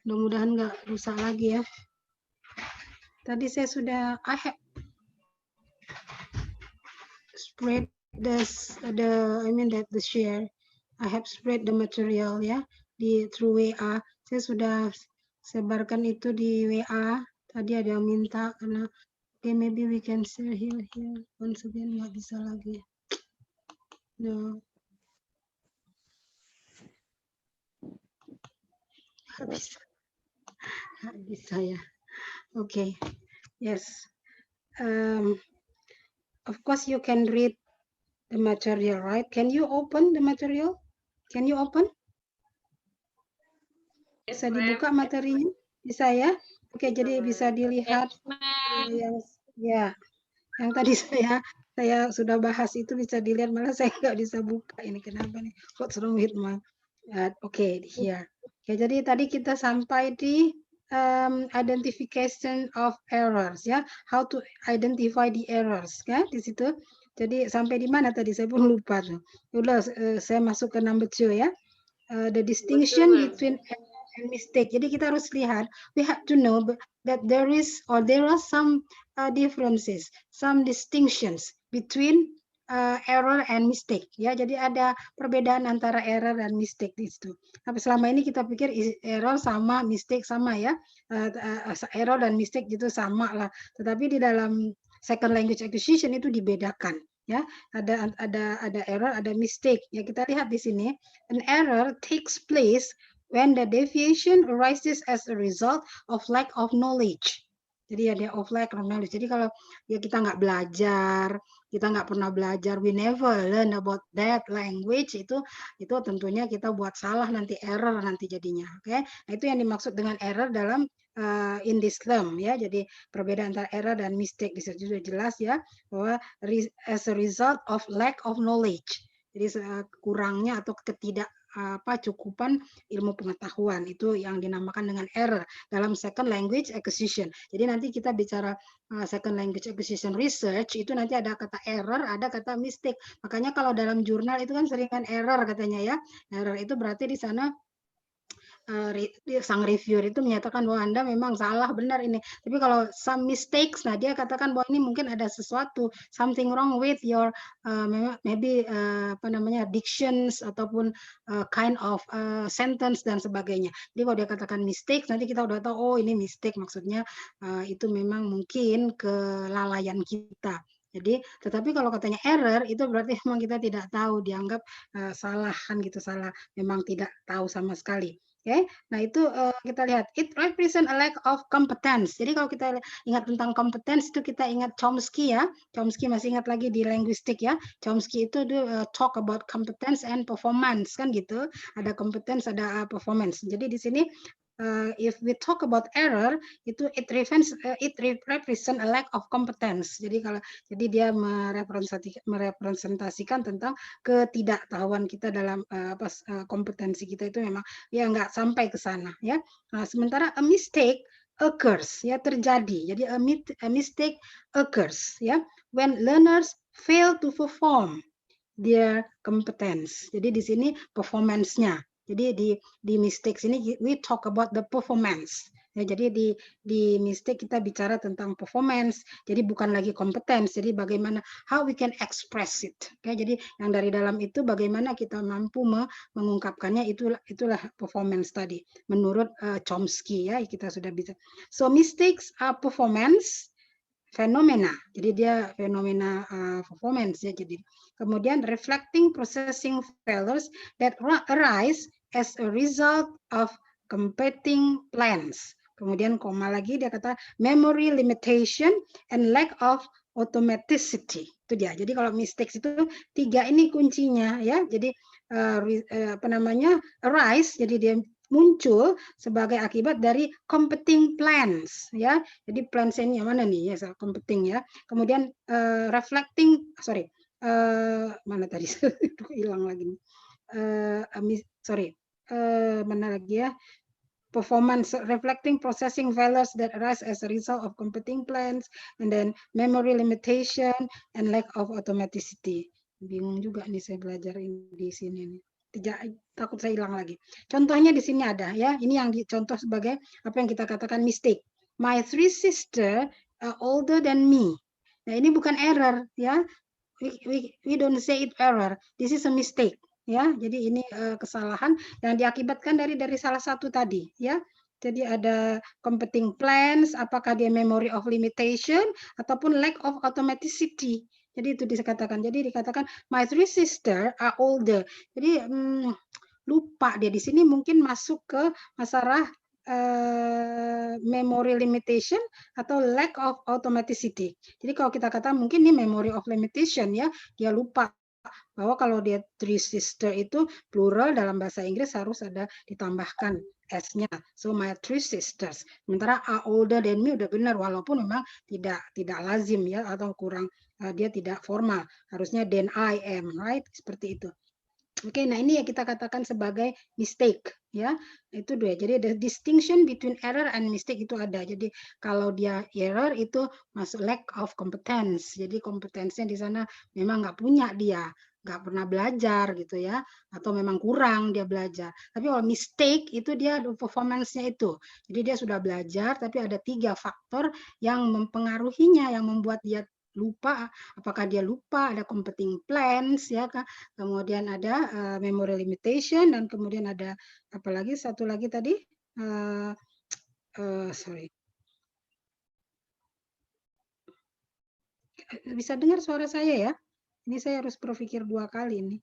Mudah-mudahan nggak rusak lagi ya. Tadi saya sudah I have spread the share. I have spread the material ya di through WA. Saya sudah sebarkan itu di WA. Tadi ada yang minta karena okay, maybe we can share here once again, nggak bisa lagi. No. Nggak bisa ya. Okay. Yes. Of course you can read the material, right? Can you open the material? Can you open? Bisa dibuka materinya? Bisa ya? Oke, jadi bisa dilihat yang tadi saya sudah bahas itu bisa dilihat, malah saya nggak bisa buka ini kenapa nih? What's wrong with my here. Oke, jadi tadi kita sampai di identification of errors ya, how to identify the errors ya di situ. Jadi sampai di mana tadi saya pun lupa tuh. Udah saya masuk ke number 2 ya. The distinction between error and mistake. Jadi kita harus lihat, we have to know that there are some differences, some distinctions between error and mistake. Ya, jadi ada perbedaan antara error dan mistake di situ. Tapi selama ini kita pikir error sama mistake sama ya, error dan mistake itu sama lah. Tetapi di dalam second language acquisition itu dibedakan. Ya, ada error, ada mistake. Ya, kita lihat di sini. An error takes place when the deviation arises as a result of lack of knowledge. Jadi ada of lack of knowledge. Jadi kalau ya kita nggak belajar, kita nggak pernah belajar, we never learn about that language, itu tentunya kita buat salah nanti, error nanti jadinya. Oke, nah, itu yang dimaksud dengan error dalam in this term ya. Jadi perbedaan antara error dan mistake di situ sudah jelas ya, bahwa as a result of lack of knowledge. Jadi kurangnya atau cukupan ilmu pengetahuan itu yang dinamakan dengan error dalam second language acquisition. Jadi nanti kita bicara second language acquisition research itu nanti ada kata error, ada kata mistake. Makanya kalau dalam jurnal itu kan seringan error katanya ya. Error itu berarti di sana sang reviewer itu menyatakan bahwa Anda memang salah, benar ini. Tapi kalau some mistakes, nah dia katakan bahwa ini mungkin ada sesuatu, something wrong with your maybe dictions ataupun kind of sentence dan sebagainya. Jadi kalau dia katakan mistakes, nanti kita udah tahu, oh ini mistake, maksudnya itu memang mungkin kelalaian kita. Jadi, tetapi kalau katanya error, itu berarti memang kita tidak tahu, dianggap salah kan gitu, salah, memang tidak tahu sama sekali. Oke, nah itu kita lihat it represent a lack of competence. Jadi kalau kita ingat tentang competence itu kita ingat Chomsky ya. Chomsky masih ingat lagi di linguistik ya. Chomsky itu talk about competence and performance kan gitu. Ada competence, ada performance. Jadi di sini if we talk about error itu it represent a lack of competence. Jadi dia merepresentasikan tentang ketidaktahuan kita dalam kompetensi kita itu memang ya nggak sampai ke sana ya. Nah, sementara a mistake occurs ya, terjadi. Jadi a mistake occurs ya when learners fail to perform their competence. Jadi di sini performance-nya. Jadi di mistakes ini we talk about the performance. Ya, jadi di mistake kita bicara tentang performance. Jadi bukan lagi competence. Jadi bagaimana how we can express it. Oke, jadi yang dari dalam itu bagaimana kita mampu mengungkapkannya, itulah performance tadi. Menurut Chomsky ya, kita sudah bisa. So mistakes are performance fenomena. Jadi dia fenomena performance ya. Jadi kemudian reflecting processing failures that arise as a result of competing plans. Kemudian koma lagi dia kata memory limitation and lack of automaticity. Itu dia. Jadi kalau mistakes itu 3 ini kuncinya ya. Jadi arise, jadi dia muncul sebagai akibat dari competing plans ya. Jadi plans ini yang mana nih ya, competing ya. Kemudian mana tadi hilang lagi nih. Mana lagi ya. Performance reflecting processing failures that arise as a result of competing plans, and then memory limitation and lack of automaticity. Bingung juga nih saya belajar di sini nih. takut saya hilang lagi. Contohnya di sini ada ya. Ini yang dicontoh sebagai apa yang kita katakan mistake. My three sister are older than me. Nah, ini bukan error ya. We don't say it error. This is a mistake ya. Jadi ini kesalahan yang diakibatkan dari salah satu tadi ya. Jadi ada competing plans, apakah dia memory of limitation ataupun lack of automaticity. Jadi itu dikatakan. Jadi dikatakan my three sister are older. Jadi lupa dia di sini mungkin masuk ke masalah memory limitation atau lack of automaticity. Jadi kalau kita kata mungkin ini memory of limitation ya, dia lupa bahwa kalau dia three sister itu plural dalam bahasa Inggris harus ada ditambahkan S-nya. So my three sisters. Sementara are older than me udah benar walaupun memang tidak lazim ya atau kurang dia tidak formal. Harusnya than I am, right? Seperti itu. Oke, nah ini yang kita katakan sebagai mistake ya. Itu dua. Jadi the distinction between error and mistake itu ada. Jadi kalau dia error itu masuk lack of competence. Jadi kompetensinya di sana memang nggak punya dia, nggak pernah belajar gitu ya, atau memang kurang dia belajar. Tapi kalau mistake itu dia performance-nya itu. Jadi dia sudah belajar, tapi ada 3 faktor yang mempengaruhinya, yang membuat dia lupa. Apakah dia lupa, ada competing plans ya, kemudian ada memory limitation, dan kemudian ada apa lagi, satu lagi tadi, sorry. Bisa dengar suara saya ya? Ini saya harus berpikir 2 kali nih.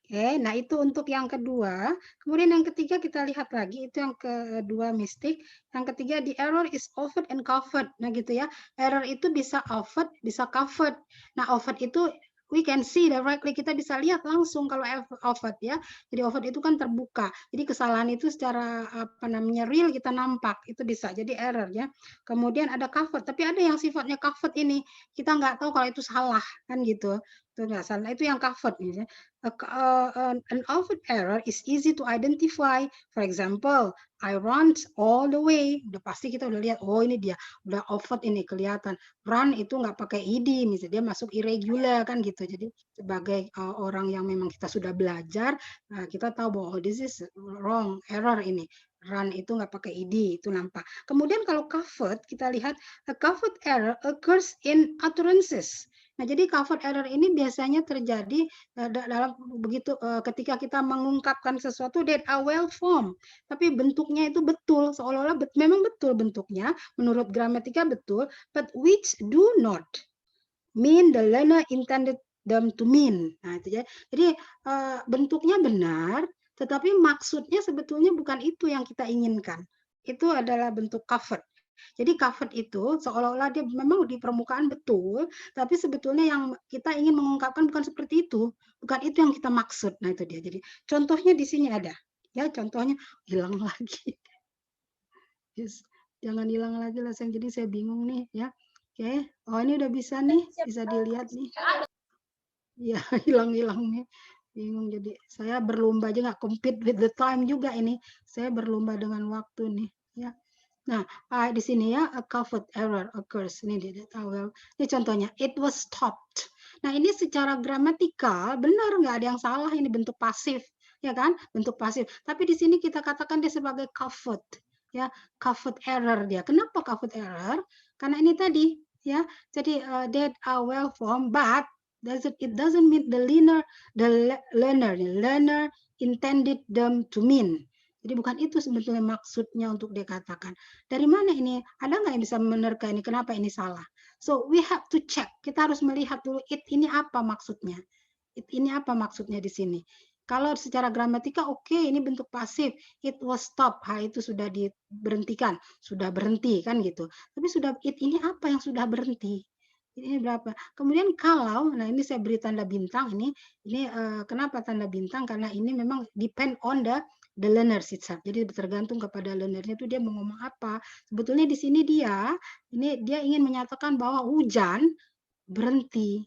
Oke, nah itu untuk yang kedua. Kemudian yang ketiga kita lihat lagi, itu yang kedua mistake. Yang ketiga, the error is offered and covered. Nah gitu ya, error itu bisa offered, bisa covered. Nah offered itu we can see directly, kita bisa lihat langsung kalau offered ya. Jadi offered itu kan terbuka. Jadi kesalahan itu secara apa namanya real kita nampak, itu bisa jadi error ya. Kemudian ada covered, tapi ada yang sifatnya covered ini kita nggak tahu kalau itu salah kan gitu. Itu nggak salah, itu yang covered ya. An offered error is easy to identify. For example, I run all the way. Udah pasti kita udah lihat, oh ini dia, udah offered ini kelihatan. Run itu nggak pakai id, misalnya dia masuk irregular kan gitu. Jadi sebagai orang yang memang kita sudah belajar, kita tahu bahwa oh, this is wrong, error ini. Run itu nggak pakai id, itu nampak. Kemudian kalau covered, kita lihat a covered error occurs in utterances. Nah, jadi covered error ini biasanya terjadi dalam begitu ketika kita mengungkapkan sesuatu that are well formed, tapi bentuknya itu betul, seolah-olah memang betul bentuknya, menurut gramatika betul, but which do not mean the learner intended them to mean. Nah, itu ya. Jadi bentuknya benar, tetapi maksudnya sebetulnya bukan itu yang kita inginkan. Itu adalah bentuk covered. Jadi covered itu seolah-olah dia memang di permukaan betul, tapi sebetulnya yang kita ingin mengungkapkan bukan seperti itu, bukan itu yang kita maksud. Nah itu dia. Jadi contohnya di sini ada, ya contohnya hilang lagi. Yes. Jangan hilang lagi lah, jadi saya bingung nih ya. Oke, oh ini udah bisa nih, bisa dilihat nih. Ya hilang-hilang nih, bingung. Jadi saya berlomba aja nggak compete with the time juga ini. Saya berlomba dengan waktu nih, ya. Nah, di sini ya, a covered error occurs. Ini dia, ini contohnya, it was stopped. Nah, ini secara gramatikal benar, nggak ada yang salah, ini bentuk pasif, ya kan? Bentuk pasif. Tapi di sini kita katakan dia sebagai covered, ya, covered error dia. Kenapa covered error? Karena ini tadi, ya. Jadi that are well formed, but it doesn't mean the learner intended them to mean. Jadi bukan itu sebetulnya maksudnya untuk dikatakan. Dari mana ini? Ada nggak yang bisa menerka ini? Kenapa ini salah? So we have to check. Kita harus melihat dulu it ini apa maksudnya. It ini apa maksudnya di sini. Kalau secara gramatika oke, ini bentuk pasif. It was stop. Itu sudah diberhentikan, sudah berhenti kan gitu. Tapi sudah it ini apa yang sudah berhenti? Ini berapa? Kemudian kalau, nah ini saya beri tanda bintang ini kenapa tanda bintang? Karena ini memang depend on the learner itself. Jadi tergantung kepada learnernya itu dia mau ngomong apa. Sebetulnya di sini dia ingin menyatakan bahwa hujan berhenti.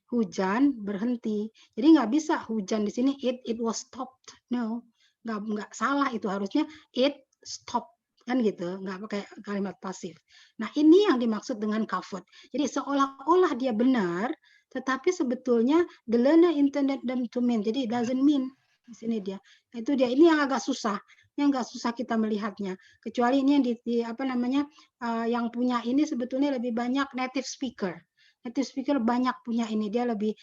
Hujan berhenti. Jadi nggak bisa hujan di sini it was stopped. No, nggak salah itu, harusnya it stopped kan gitu, nggak pakai kalimat pasif. Nah ini yang dimaksud dengan covered. Jadi seolah-olah dia benar, tetapi sebetulnya the learner intended them to mean. Jadi it doesn't mean. Di sini dia. Nah, itu dia. Ini yang agak susah. Yang agak susah kita melihatnya. Kecuali ini yang apa namanya yang punya ini sebetulnya lebih banyak native speaker. Native speaker banyak punya ini, dia lebih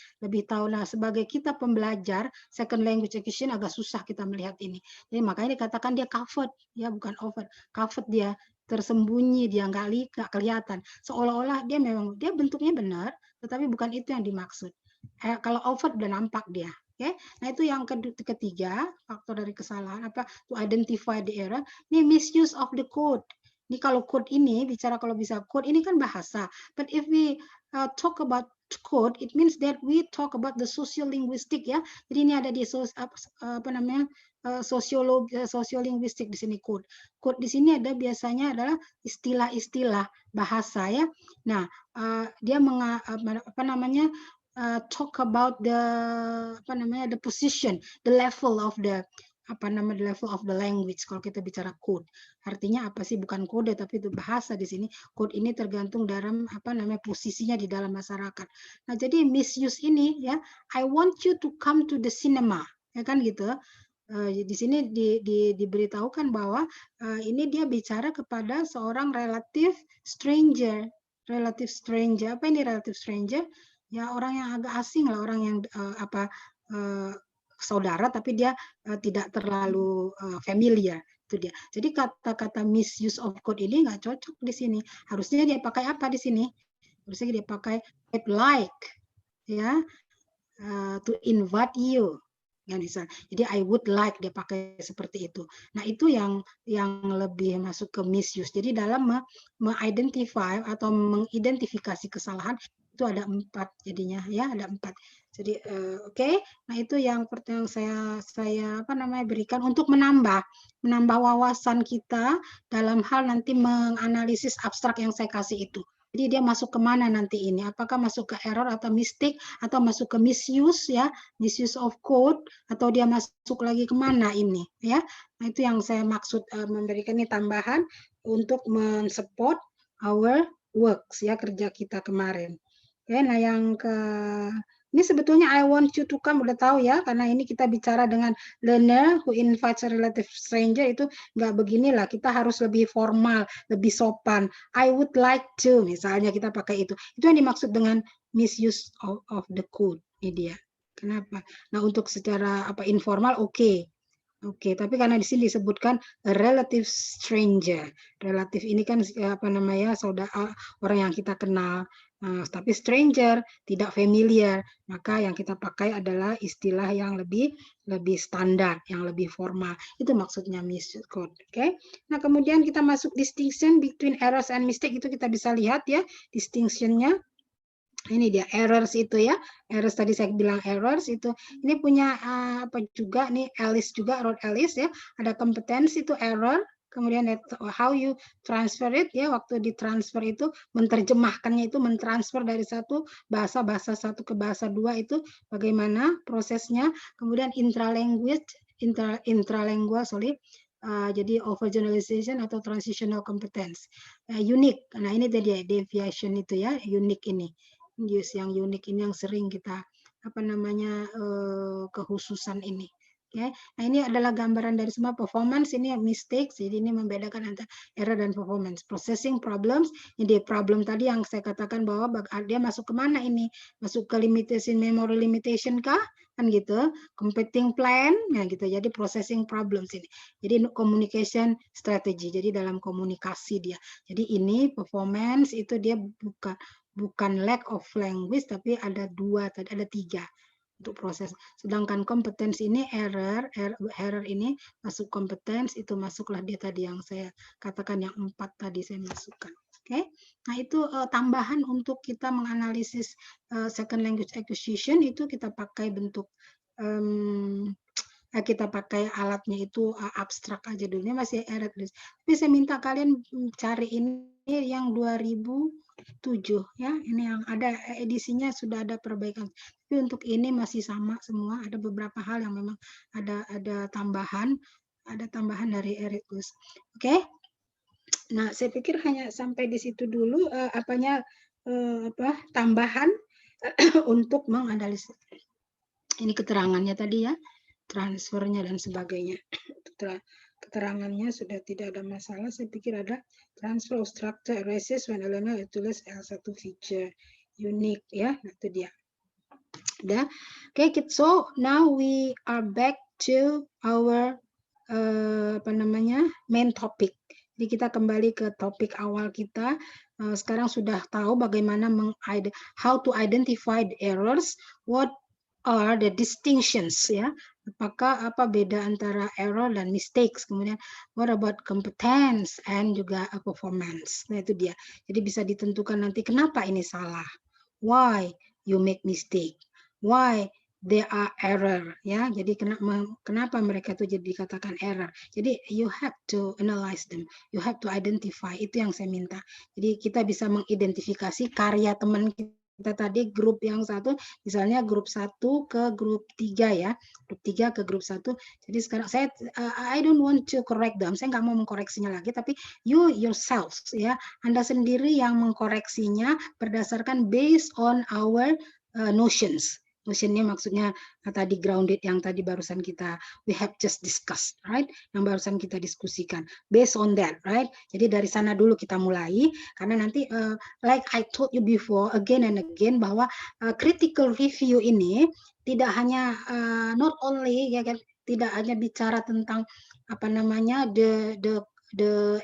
tahu. Nah, sebagai kita pembelajar second language acquisition agak susah kita melihat ini. Jadi makanya dikatakan dia covered, ya bukan over, covered dia, tersembunyi, dia nggak kelihatan. Seolah-olah dia memang dia bentuknya benar, tetapi bukan itu yang dimaksud. Kalau over udah nampak dia. Oke, nah itu yang ketiga faktor dari kesalahan apa to identify the error. Ini misuse of the code. Ini kalau code ini bicara kalau bisa code ini kan bahasa. But if we talk about code, it means that we talk about the sociolinguistic ya. Jadi ini ada di apa namanya sosiolinguistik di sini code. Code di sini ada biasanya adalah istilah-istilah bahasa ya. Nah, dia apa namanya talk about the apa namanya the position, the level of the apa nama the level of the language kalau kita bicara code. Artinya apa sih? Bukan kode tapi itu bahasa di sini. Code ini tergantung dalam apa namanya posisinya di dalam masyarakat. Nah, jadi misuse ini ya, I want you to come to the cinema. Ya kan gitu. Di sini diberitahukan bahwa ini dia bicara kepada seorang relative stranger. Relative stranger. Apa ini relative stranger? Ya orang yang agak asing lah, orang yang apa saudara tapi dia tidak terlalu familiar itu dia. Jadi kata-kata misuse of code ini nggak cocok di sini. Harusnya dia pakai apa di sini? Harusnya dia pakai like ya to invite you. Ya, jadi I would like dia pakai seperti itu. Nah itu yang lebih masuk ke misuse. Jadi dalam mengidentify atau mengidentifikasi kesalahan itu ada 4 jadinya ya ada 4. Jadi oke. Nah itu yang saya apa namanya berikan untuk menambah wawasan kita dalam hal nanti menganalisis abstrak yang saya kasih itu. Jadi dia masuk ke mana nanti ini? Apakah masuk ke error atau mistake atau masuk ke misuse ya, misuse of code atau dia masuk lagi ke mana ini ya? Nah itu yang saya maksud memberikan ini tambahan untuk mensupport our works ya kerja kita kemarin. Oke, nah yang ke ini sebetulnya I want you to come udah tahu ya karena ini kita bicara dengan learner who invites a relative stranger itu nggak beginilah kita harus lebih formal, lebih sopan. I would like to misalnya kita pakai itu. Itu yang dimaksud dengan misuse of the code ini dia. Kenapa? Nah untuk secara apa informal oke. Oke, tapi karena di sini disebutkan a relative stranger. Relatif ini kan apa namanya saudara orang yang kita kenal. Tapi stranger tidak familiar, maka yang kita pakai adalah istilah yang lebih standar, yang lebih formal. Itu maksudnya misuse code. Oke. Nah, kemudian kita masuk distinction between errors and mistake itu kita bisa lihat ya distinctionnya. Ini dia errors itu ya. Errors tadi saya bilang errors itu. Ini punya apa juga nih Alice juga Rod Alice ya. Ada kompetensi itu error. Kemudian how you transfer it ya waktu ditransfer itu menterjemahkannya itu mentransfer dari satu bahasa satu ke bahasa dua itu bagaimana prosesnya. Kemudian intralingual jadi overgeneralization atau transitional competence unique. Nah ini tadi deviation itu ya unique ini. Yang unik ini yang sering kita apa namanya kekhususan ini. Okay. Nah ini adalah gambaran dari semua performance ini mistakes. Jadi ini membedakan antara error dan performance. Processing problems. Ini problem tadi yang saya katakan bahwa dia masuk kemana ini? Masuk ke limitation memory limitation kah? Kan gitu. Competing plan. Nah gitu. Jadi processing problems ini. Jadi communication strategy. Jadi dalam komunikasi dia. Jadi ini performance itu dia bukan lack of language tapi ada 2 tadi ada 3 untuk proses. Sedangkan kompetensi ini error ini masuk kompetensi itu masuklah dia tadi yang saya katakan yang 4 tadi saya masukkan. Oke. Nah, itu tambahan untuk kita menganalisis second language acquisition itu kita pakai bentuk kita pakai alatnya itu abstrak aja dulu. Ini masih error. Tapi saya minta kalian cari ini yang 2007 ya. Ini yang ada edisinya sudah ada perbaikan. Tapi untuk ini masih sama semua. Ada beberapa hal yang memang ada tambahan dari Ericus. Oke. Nah, saya pikir hanya sampai di situ dulu tambahan. untuk menganalisis ini keterangannya tadi ya, transfernya dan sebagainya. Keterangannya sudah tidak ada masalah. Saya pikir ada transfer of structure erases when Elena tulis L1 feature unique ya, itu dia. Udah. Okay, so now we are back to our main topic. Jadi kita kembali ke topik awal kita. Sekarang sudah tahu bagaimana how to identify the errors, what are the distinctions ya. Apakah apa beda antara error dan mistakes, kemudian what about competence and juga performance. Nah itu dia. Jadi bisa ditentukan nanti kenapa ini salah. Why you make mistake. Why there are error ya. Jadi kenapa mereka itu jadi dikatakan error. Jadi you have to analyze them. You have to identify. Itu yang saya minta. Jadi kita bisa mengidentifikasi karya teman kita tadi grup yang satu, misalnya grup 1 ke grup 3 ya. Grup 3 ke grup 1. Jadi sekarang saya I don't want to correct them. Saya nggak mau mengkoreksinya lagi, tapi you yourselves ya, Anda sendiri yang mengkoreksinya berdasarkan based on our notions. Notionnya maksudnya tadi grounded yang tadi barusan we have just discussed, right? Yang barusan kita diskusikan. Based on that, right? Jadi dari sana dulu kita mulai, karena nanti like I told you before, again and again, bahwa critical review ini tidak hanya not only ya kan, tidak hanya bicara tentang apa namanya the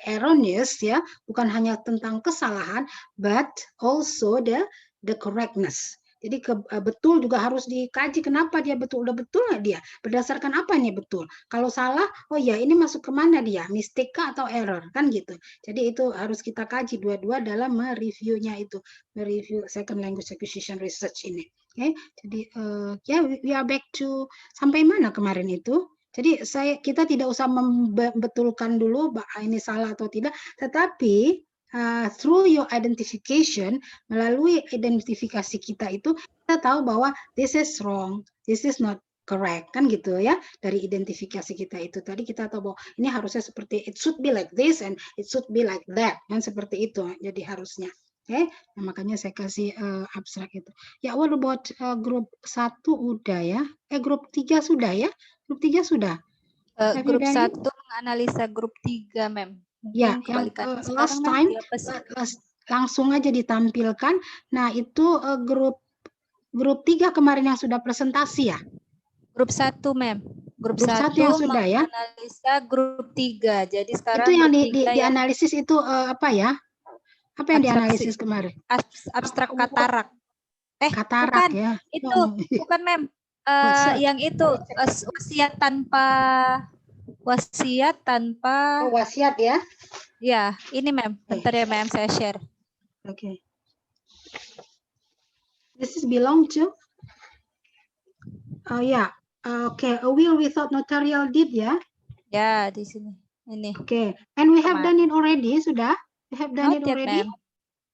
erroneous ya, bukan hanya tentang kesalahan, but also the correctness. Jadi betul juga harus dikaji kenapa dia betul, udah betul nggak dia, berdasarkan apa nih betul. Kalau salah, oh ya ini masuk kemana dia, mistake kah atau error kan gitu. Jadi itu harus kita kaji dua-dua dalam mereviewnya itu, mereview second language acquisition research ini. Oke, jadi ya we are back to sampai mana kemarin itu. Jadi kita tidak usah membetulkan dulu ini salah atau tidak, tetapi through your identification, melalui identifikasi kita itu, kita tahu bahwa this is wrong, this is not correct, kan gitu ya. Dari identifikasi kita itu tadi kita tahu bahwa ini harusnya seperti, it should be like this and it should be like that, kan seperti itu. Jadi harusnya. Oke, nah, makanya saya kasih abstrak itu. Ya, what about grup 1 udah ya? Grup 3 sudah ya? Grup 3 sudah? Grup 1 menganalisa grup 3, Mem. Ya, yang last time langsung aja ditampilkan. Nah, itu grup 3 kemarin yang sudah presentasi ya? Grup 1, Mem. Grup 1 yang sudah ya? Menganalisa grup 3. Jadi sekarang itu yang dianalisis itu apa ya? Apa yang dianalisis kemarin? Abstrak katarak. Katarak bukan. ya. Itu bukan, Mem. Yang itu wasiat tanpa wasiat ya? Ya, ini Mem. Bentar ya Mem, saya share. Oke. This is belong to ya. Oke, a will without notarial deed ya? Ya, di sini. Ini. Oke. And we have done it already, sudah? We have done it already?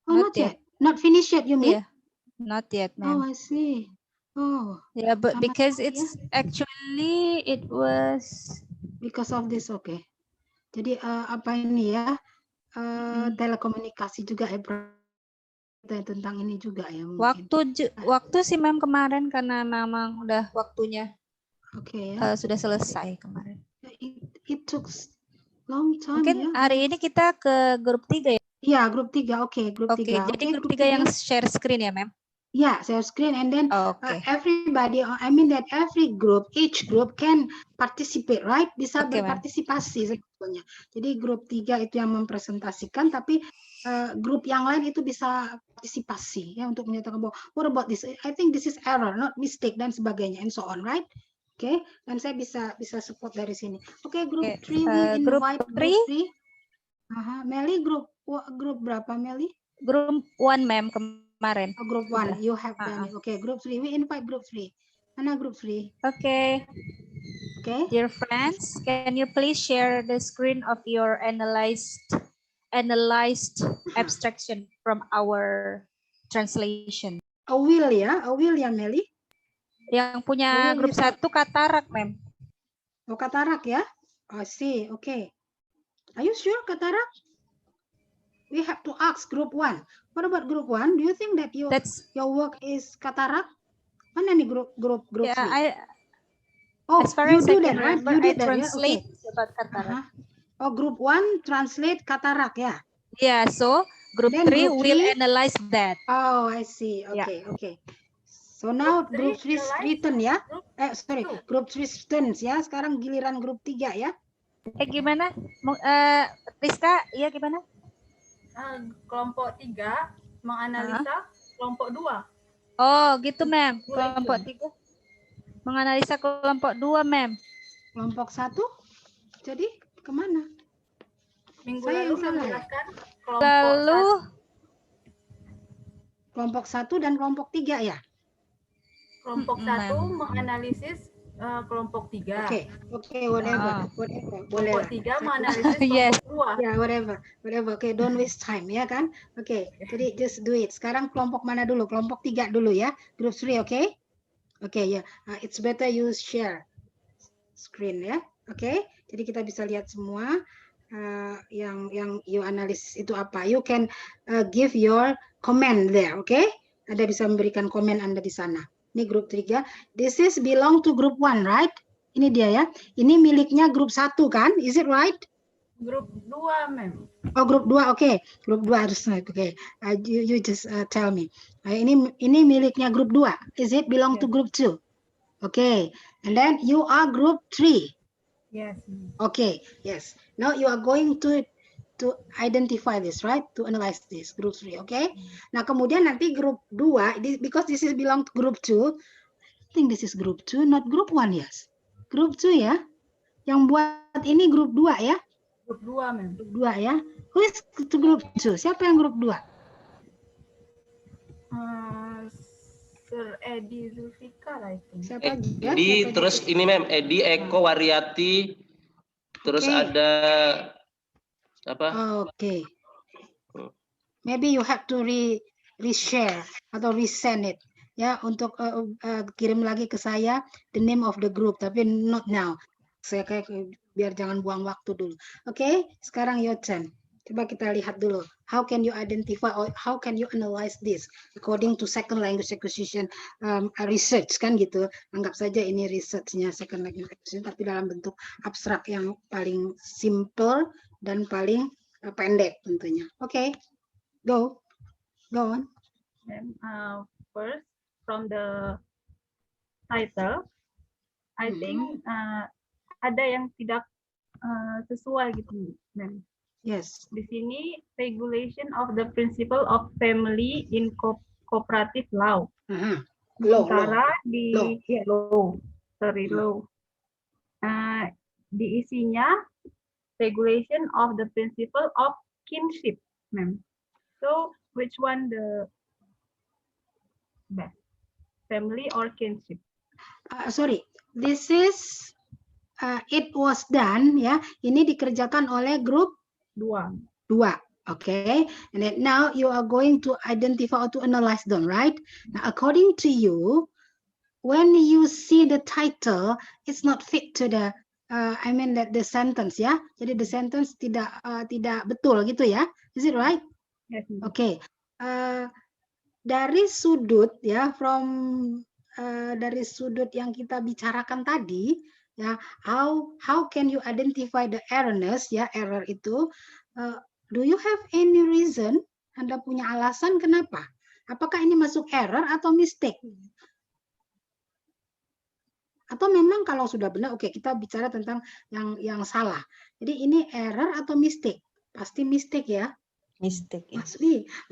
Oh, not yet. Not finished yet, you mean? Yeah. Not yet, ma'am. Oh, I see. Oh. Yeah, but because it's actually it was because of this, okay. Jadi apa ini ya? Telekomunikasi juga tentang ini juga ya mungkin. Waktu sih Ma'am kemarin karena memang udah waktunya. Oke. Sudah selesai kemarin. It took long time. Mungkin ya. Hari ini kita ke grup 3 ya? Iya, grup 3. Oke, grup 3. Jadi grup 3 yang share screen ya, Ma'am? Yeah, share screen, and then everybody, I mean that every group, each group can participate, right? Bisa berpartisipasi sebetulnya. Jadi grup 3 itu yang mempresentasikan, tapi grup yang lain itu bisa partisipasi ya untuk menyatakan bahwa what about this? I think this is error, not mistake dan sebagainya, and so on, right? Oke, dan saya bisa support dari sini. Oke, grup 3 we invite group 3. Meli grup berapa Meli? Grup 1 Ma'am kemarin. Group 1, you have done it. Okay, group 3. We invite group 3. Mana group 3? Okay. Dear friends, can you please share the screen of your analyzed abstraction from our translation? A will ya Meli? Yang punya grup 1 katarak, Ma'am. Oh, katarak ya? I see. Okay. Are you sure katarak? we have to ask group 1. What about group 1? Do you think that your work is katarak? Mana nih group 3? Oh, as far you as do I that, can right? remember, You I did that, yeah? Okay. translate about katarak. Oh, group 1 translate katarak, yeah? Yeah, so group 3 will analyze that. Oh, I see. Okay, okay. So now group 3 written, ya? Sorry, group 3 students, ya? Sekarang giliran grup 3, ya? Gimana? Rizka, iya gimana? Kelompok 3 menganalisa kelompok 2. Oh, gitu, Mem. Kelompok 3 menganalisa kelompok 2, Mem. Kelompok 1? Jadi kemana? Minggu Saya lalu yang salah, menjelaskan kelompok 1 dan kelompok 3, ya? Kelompok 1 menganalisis kelompok 3. Oke, whatever. Kelompok 3 menganalisis kelompok 2. Ya, whatever. Okay, don't waste time, ya kan? Oke, jadi just do it. Sekarang kelompok mana dulu? Kelompok 3 dulu, ya? Group 3, oke? Oke, ya. It's better you share screen, ya. Oke, jadi kita bisa lihat semua yang you analysis itu apa. You can give your comment there, oke? Anda bisa memberikan komen Anda di sana. Ini grup 3. This is belong to group 1, right? Ini dia, ya. Ini miliknya grup 1, kan? Is it right? Grup 2, Mem. Oh, grup 2, oke. Grup 2 harus, oke. You just tell me. Ini miliknya grup 2. Is it belong to group 2? Okay. And then you are group 3. Yes. Okay, yes. Now you are going to identify this, right? To analyze this, group 3, okay? Nah, kemudian nanti grup 2, because this is belong to group 2, I think this is group 2, not group 1, yes. Group 2, ya. Yang buat ini group 2, ya. Grup 2, Mem. Grup 2, ya. Who is to group 2? Siapa yang grup 2? Sir Edi Zulfikar, I think. Siapa Edi, terus ini, Mem, Edi, Eko, Waryati, terus ada apa? Oke. Maybe you have to reshare atau resend it, ya, untuk kirim lagi ke saya the name of the group, tapi not now. Saya kayak biar jangan buang waktu dulu. Oke, sekarang your turn. Coba kita lihat dulu. How can you identify or how can you analyze this according to second language acquisition research, kan gitu. Anggap saja ini researchnya second language acquisition, tapi dalam bentuk abstrak yang paling simple dan paling pendek tentunya. Oke, go on. And, first, from the title, I think ada yang tidak sesuai gitu, Mem. Yes. Di sini regulation of the principle of family in cooperative law. Sementara di law. Di isinya regulation of the principle of kinship, Mem. So which one the best? Family or kinship? Sorry, this is it was done, ya. Ini dikerjakan oleh grup 2. Okay, and then now you are going to identify or to analyze them, right? Now, according to you, when you see the title, it's not fit to the I mean that the sentence, ya. Jadi the sentence tidak betul gitu, ya. Is it right? Yes. Okay. Dari sudut, ya, dari sudut yang kita bicarakan tadi, ya, how can you identify the errorness, ya, error itu? Do you have any reason? Anda punya alasan kenapa? Apakah ini masuk error atau mistake? Atau memang kalau sudah benar, oke, kita bicara tentang yang salah. Jadi ini error atau mistake? Pasti mistake, ya. Mistake.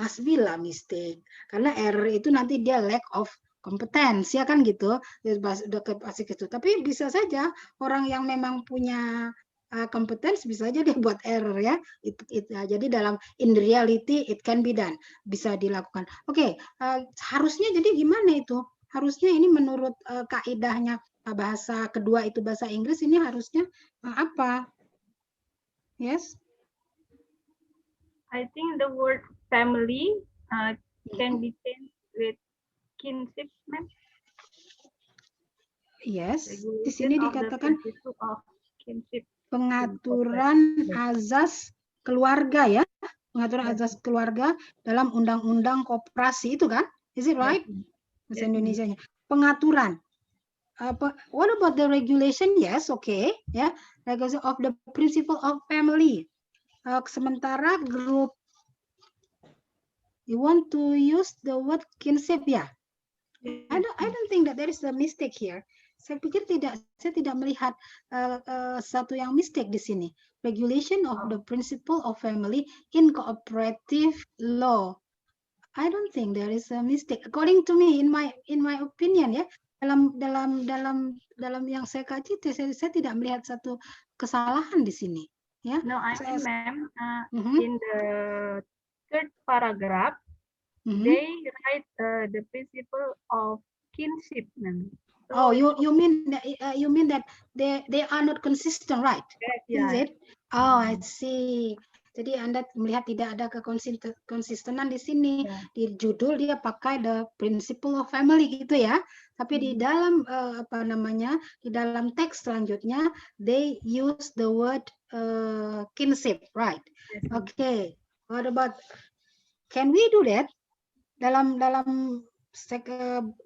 Must be lah mistake. Karena error itu nanti dia lack of competence, ya kan gitu. Udah pasti gitu. Tapi bisa saja orang yang memang punya competence bisa aja dia buat error, ya. Jadi in reality it can be done, bisa dilakukan. Oke, harusnya jadi gimana itu? Harusnya ini menurut kaidahnya bahasa kedua itu bahasa Inggris, ini harusnya apa? Yes. I think the word family can be changed with kinship, Ma'am. Yes. Di sini dikatakan of kinship. pengaturan azas keluarga, ya. pengaturan asas keluarga dalam undang-undang koperasi itu kan? Is it right? Bahasa Indonesianya. Pengaturan. What about the regulation? Yes, okay. Ya, regulation of the principle of family. Sementara grup, you want to use the word kinship ya? I don't think that there is a mistake here. Saya pikir saya tidak melihat satu yang mistake di sini. Regulation of the principle of family in cooperative law. I don't think there is a mistake. According to me, in my opinion ya, dalam yang saya kaji, saya tidak melihat satu kesalahan di sini. Ya. No, I mean, ma'am, in the third paragraph, they write the principle of kinship, ma'am. So, you mean that they are not consistent, right? Yes, is it? Oh, I see. Jadi Anda melihat tidak ada konsistenan di sini. Di judul dia pakai the principle of family gitu ya. Tapi di dalam di dalam teks selanjutnya they use the word kinship, right? Okay. What about, can we do that? Dalam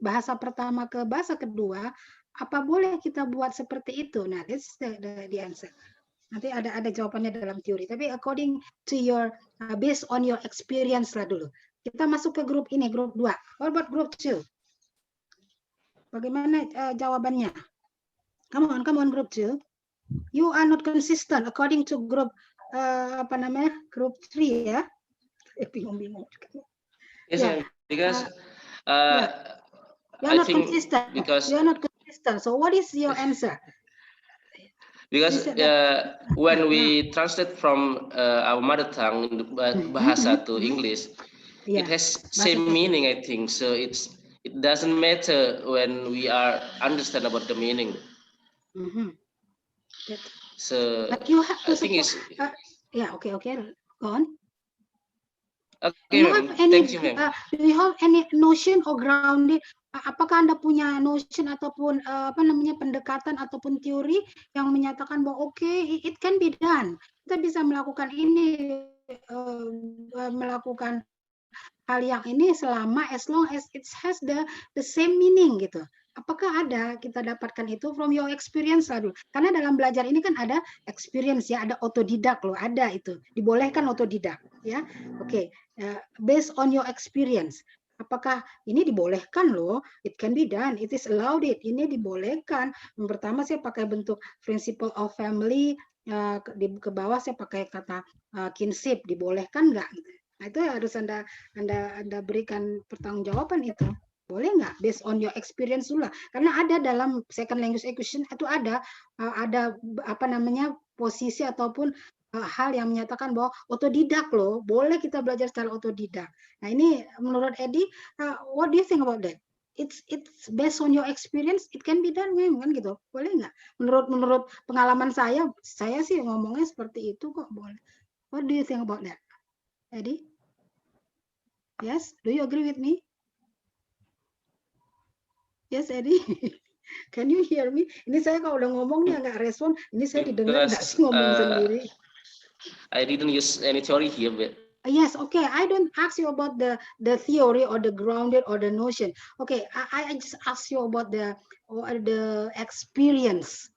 bahasa pertama ke bahasa kedua, apa boleh kita buat seperti itu? Nah, this is the answer. Nanti ada jawabannya dalam teori. Tapi according to your, based on your experience lah dulu. Kita masuk ke grup ini, grup 2. What about group 2? Bagaimana jawabannya? Come on, group 2. You are not consistent according to group, group 3 ya. Bingung-bingung. Yes, yeah. Because you're not consistent. Because you're not consistent. So what is your answer? Because when we translate from our mother tongue bahasa to English, it has same meaning, I think. So it doesn't matter when we are understand about the meaning. So but you have to I think it's okay. Go on. Okay, thank you, ma'am. Do you have any notion or grounded? Apakah Anda punya notion ataupun pendekatan ataupun teori yang menyatakan bahwa it can be done. Kita bisa melakukan ini, melakukan hal yang ini selama as long as it has the same meaning gitu. Apakah ada kita dapatkan itu from your experience lah dulu. Karena dalam belajar ini kan ada experience ya, ada otodidak loh, ada itu. Dibolehkan otodidak ya. Oke, based on your experience. Apakah ini dibolehkan loh? It can be done. It is allowed. Ini dibolehkan. Yang pertama saya pakai bentuk principle of family. Ke bawah saya pakai kata kinship. Dibolehkan nggak? Nah, itu harus Anda berikan pertanggungjawaban itu. Boleh nggak? Based on your experience dulu lah. Karena ada dalam second language acquisition itu ada posisi ataupun hal yang menyatakan bahwa otodidak loh, boleh kita belajar secara otodidak. Nah ini menurut Eddie, what do you think about that? It's based on your experience, it can be done, kan gitu. Boleh nggak? Menurut pengalaman saya sih ngomongnya seperti itu kok, boleh. What do you think about that, Eddie? Yes, do you agree with me? Yes, Eddie. Can you hear me? Ini saya kalau udah ngomong nih nggak respon, ini saya didengar nggak sih ngomong sendiri? I didn't use any theory here, but yes, okay. I don't ask you about the theory or the grounded or the notion. Okay, I just ask you about the experience.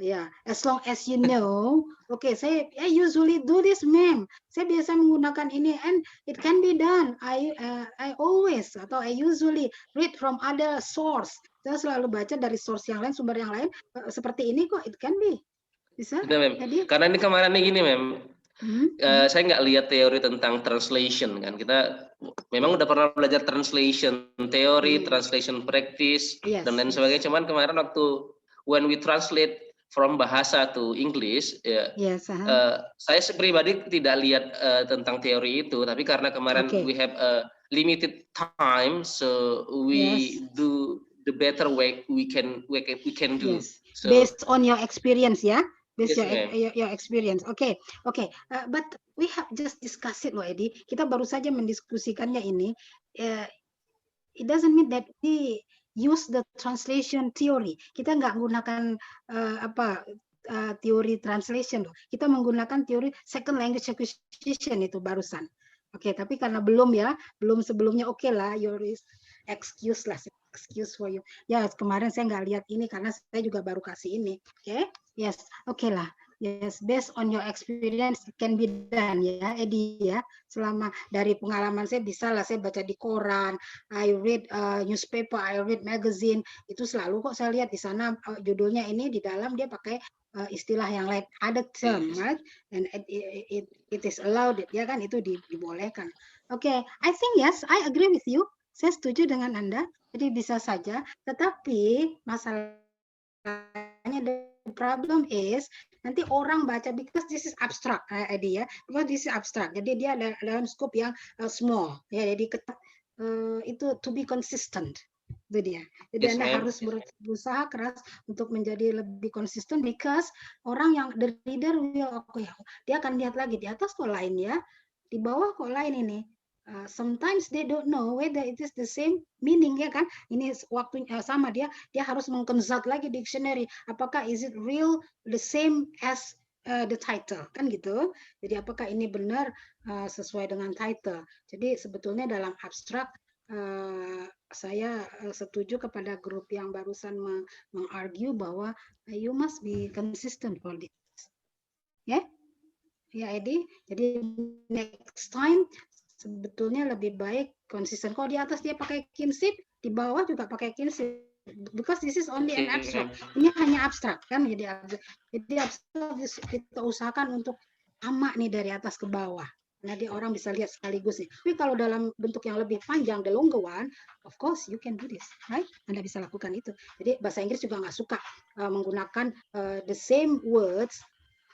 Yeah, as long as you know. Okay, I usually do this, ma'am. Saya biasa menggunakan ini and it can be done. I always atau I usually read from other source. Saya selalu baca dari source yang lain, sumber yang lain. Seperti ini kok, it can be. Bisa? Nah, ma'am. Karena ini kemarin nih gini, ma'am. Saya nggak lihat teori tentang translation kan. Kita memang udah pernah belajar translation teori, translation practice dan lain sebagainya. Cuman kemarin waktu when we translate from bahasa to English, saya pribadi tidak lihat tentang teori itu. Tapi karena kemarin we have a limited time, so we do the better way we can do. So, based on your experience, ya. Based your experience. Okay. But we have just discussed it loh, Eddie. Kita baru saja mendiskusikannya ini. It doesn't mean that we use the translation theory. Kita nggak menggunakan teori translation loh. Kita menggunakan teori second language acquisition itu barusan. Oke, tapi karena belum sebelumnya, oke lah, your excuse for you. Ya, kemarin saya nggak lihat ini karena saya juga baru kasih ini. Oke, yes, oke lah. Yes, based on your experience can be done ya, Edi ya. Selama dari pengalaman saya bisa lah, saya baca di koran, I read newspaper, I read magazine, itu selalu kok saya lihat di sana judulnya ini di dalam dia pakai istilah yang lain, ada term, right? And it is allowed, ya kan, itu dibolehkan. Oke, I think yes, I agree with you. Saya setuju dengan Anda. Jadi bisa saja, tetapi masalahnya the problem is nanti orang baca because this is abstract, Edi ya, because this is abstract. Jadi dia dalam scope yang small, ya. Jadi itu to be consistent, itu dia. Jadi Anda harus berusaha keras untuk menjadi lebih konsisten, because orang yang the reader will, dia akan lihat lagi di atas kok lain ya, di bawah kok lain ini. Sometimes they don't know whether it is the same meaning, ya kan? Ini waktunya sama, dia harus mengkonsult lagi dictionary. Apakah is it real the same as the title, kan gitu? Jadi apakah ini benar sesuai dengan title? Jadi sebetulnya dalam abstrak saya setuju kepada grup yang barusan mengargue bahwa you must be consistent for this. Ya, ya Edi. Jadi next time sebetulnya lebih baik konsisten. Kalau di atas dia pakai kinship, di bawah juga pakai kinship. Because this is only an abstract. Ini hanya abstrak kan, jadi abstrak kita usahakan untuk sama nih dari atas ke bawah. Jadi orang bisa lihat sekaligus nih. Tapi kalau dalam bentuk yang lebih panjang, the longer one, of course you can do this, right? Anda bisa lakukan itu. Jadi bahasa Inggris juga nggak suka menggunakan the same words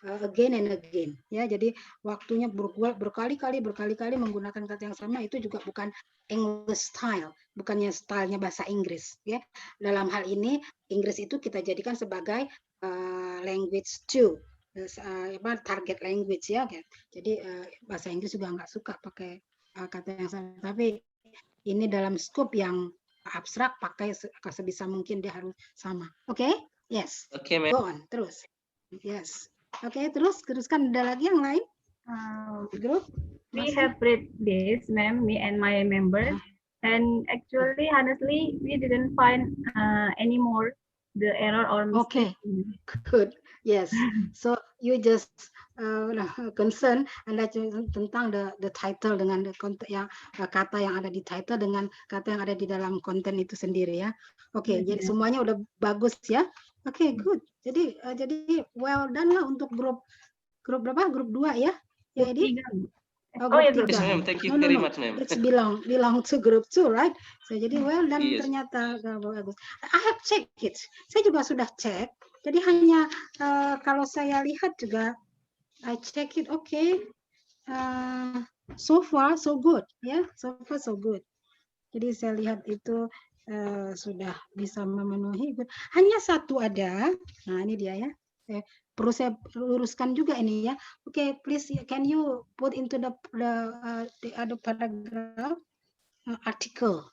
again and again, ya. Jadi waktunya berkali-kali menggunakan kata yang sama, itu juga bukan English style, bukannya stylenya bahasa Inggris, ya. Dalam hal ini Inggris itu kita jadikan sebagai language 2, target language, ya. Jadi bahasa Inggris juga nggak suka pakai kata yang sama, tapi ini dalam scope yang abstrak, pakai sebisa mungkin dia harus sama. Oke? Yes. Oke, go on terus. Yes. Oke, teruskan, ada lagi yang lain? Grup? We have read this, ma'am, me and my members, and actually, honestly, we didn't find any more the error or mistake. Okay, good. Yes. So you just concern Anda tentang the title dengan yang kata yang ada di title dengan kata yang ada di dalam konten itu sendiri, ya. Oke, jadi semuanya udah bagus ya. Oke, good. Jadi well done lah untuk grup berapa? Grup 2 ya? Ya, Edi? Oh, grup 3. Yes, ma'am. Thank you very much, ma'am. It's belong to group 2, right? So jadi well done, yes. Ternyata bagus. I have checked it. Saya juga sudah cek. Jadi hanya kalau saya lihat juga I check it, okay. So far so good, ya. So far so good. Jadi saya lihat itu sudah bisa memenuhi. Hanya satu ada. Nah, ini dia ya. Perlu saya luruskan juga ini ya. Okay, please can you put into the other paragraph article.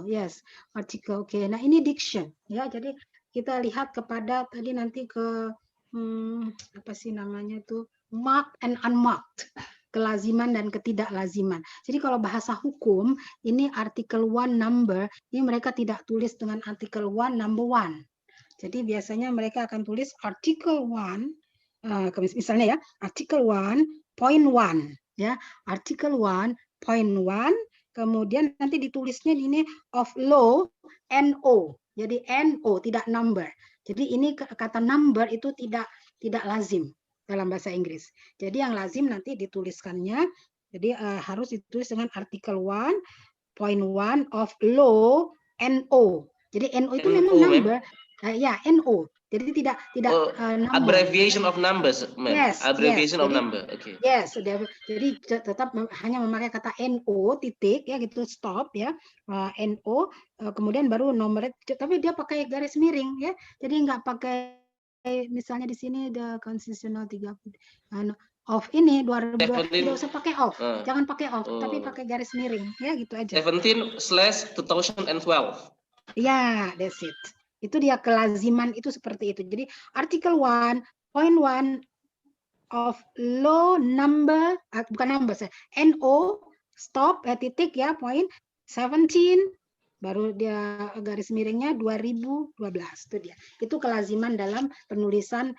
Yes, article. Okay. Nah, ini diction ya. Jadi kita lihat kepada tadi nanti ke apa sih namanya itu, marked and unmarked. Kelaziman dan ketidaklaziman. Jadi kalau bahasa hukum, ini artikel 1 number, ini mereka tidak tulis dengan artikel 1 number 1. Jadi biasanya mereka akan tulis artikel 1, misalnya ya, artikel 1.1, ya, artikel 1.1, kemudian nanti ditulisnya ini of law, NO. Jadi NO, tidak number. Jadi ini kata number itu tidak lazim dalam bahasa Inggris. Jadi yang lazim nanti dituliskannya, jadi harus ditulis dengan artikel 1.1 of law NO. Jadi NO itu memang number, ya NO. Jadi tidak number. Abbreviation of numbers, yes, abbreviation yes. of number. Okay. Yes, jadi tetap hanya memakai kata NO titik ya gitu, stop ya, NO, kemudian baru nomor, tapi dia pakai garis miring ya. Jadi nggak pakai misalnya di sini the constitutional 30 off ini 2002 tidak usah pakai off, jangan pakai off, tapi pakai garis miring ya gitu aja. 17/2012. Ya, that's it. Itu dia kelaziman itu seperti itu. Jadi artikel 1 point 1 of low number, bukan number, NO, stop, titik ya, point 17, baru dia garis miringnya 2012, itu dia. Itu kelaziman dalam penulisan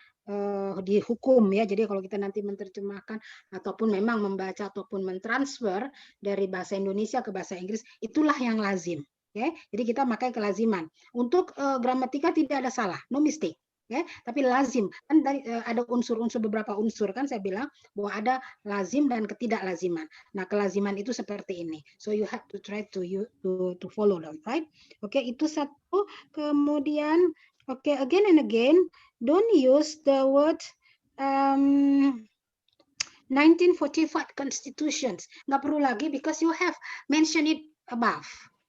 di hukum ya. Jadi kalau kita nanti menerjemahkan ataupun memang membaca ataupun mentransfer dari bahasa Indonesia ke bahasa Inggris, itulah yang lazim. Okay? Jadi kita pakai kelaziman. Untuk gramatika tidak ada salah, no mistake. Ya, tapi lazim kan dari ada unsur-unsur, beberapa unsur kan saya bilang bahwa ada lazim dan ketidaklaziman. Nah, kelaziman itu seperti ini. So you have to try to follow them, right? Oke, itu satu. Kemudian again and again, don't use the word 1945 constitutions. Nggak perlu lagi because you have mentioned it above.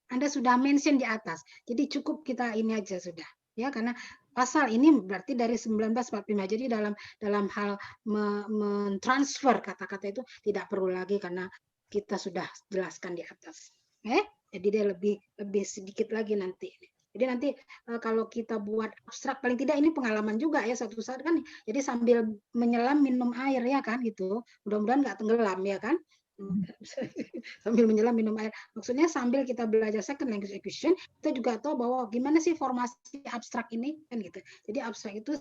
Anda sudah mention di atas. Jadi cukup kita ini aja sudah. Ya, karena pasal ini berarti dari 1945. Jadi dalam hal mentransfer kata-kata itu tidak perlu lagi karena kita sudah jelaskan di atas. Jadi dia lebih sedikit lagi nanti. Jadi nanti kalau kita buat abstrak, paling tidak ini pengalaman juga ya suatu saat kan. Jadi sambil menyelam minum air ya kan gitu. Mudah-mudahan nggak tenggelam ya kan. Sambil menyelam minum air. Maksudnya sambil kita belajar second language acquisition, kita juga tahu bahwa gimana sih formasi abstrak ini kan gitu. Jadi abstrak itu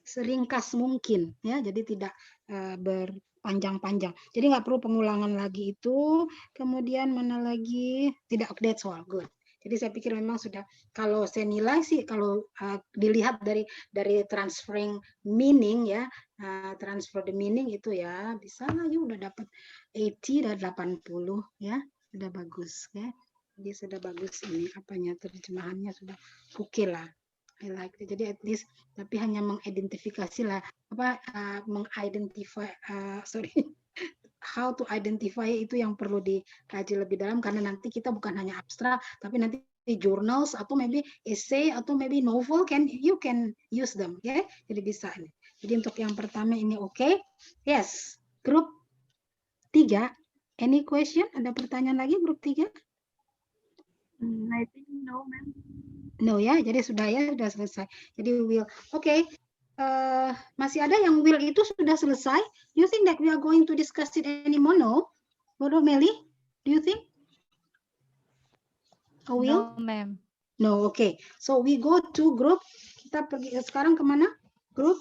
seringkas mungkin ya. Jadi tidak berpanjang-panjang. Jadi nggak perlu pengulangan lagi itu. Kemudian mana lagi? Tidak, that's all good. Jadi saya pikir memang sudah, kalau saya nilai sih kalau dilihat dari transferring meaning ya, transfer the meaning itu ya bisa lah ya, udah dapat 80 dan 80 ya, sudah bagus ya. Jadi sudah bagus ini apanya, terjemahannya sudah oke lah. I like it. Jadi at least, tapi hanya mengidentifikasi lah how to identify itu yang perlu dikaji lebih dalam, karena nanti kita bukan hanya abstrak tapi nanti journals atau maybe essay atau maybe novel you can use them ya. Jadi bisa ini. Jadi untuk yang pertama ini oke. Yes. Grup 3, any question? Ada pertanyaan lagi grup 3? I think no, ma'am. No ya, jadi sudah ya, sudah selesai. Jadi will. Oke. Masih ada yang will itu sudah selesai. You think that we are going to discuss it anymore? No? Bodo Meli, do you think? Oh, will? No, ma'am. No, okay. So we go to group. Kita pergi sekarang kemana? Group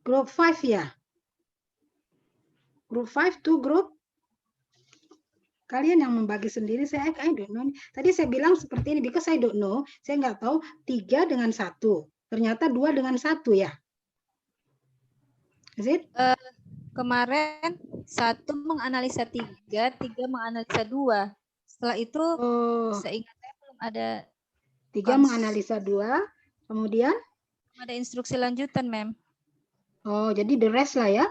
5 ya. Group 5 to group. Kalian yang membagi sendiri, I don't know. Tadi saya bilang seperti ini, because I don't know. Saya nggak tahu 3 dengan 1. Ternyata 2 dengan 1 ya. Is it? Kemarin 1 menganalisa 3 menganalisa 2. Setelah itu seingat saya belum ada 3 menganalisa 2. Kemudian ada instruksi lanjutan, ma'am. Oh, jadi the rest lah ya.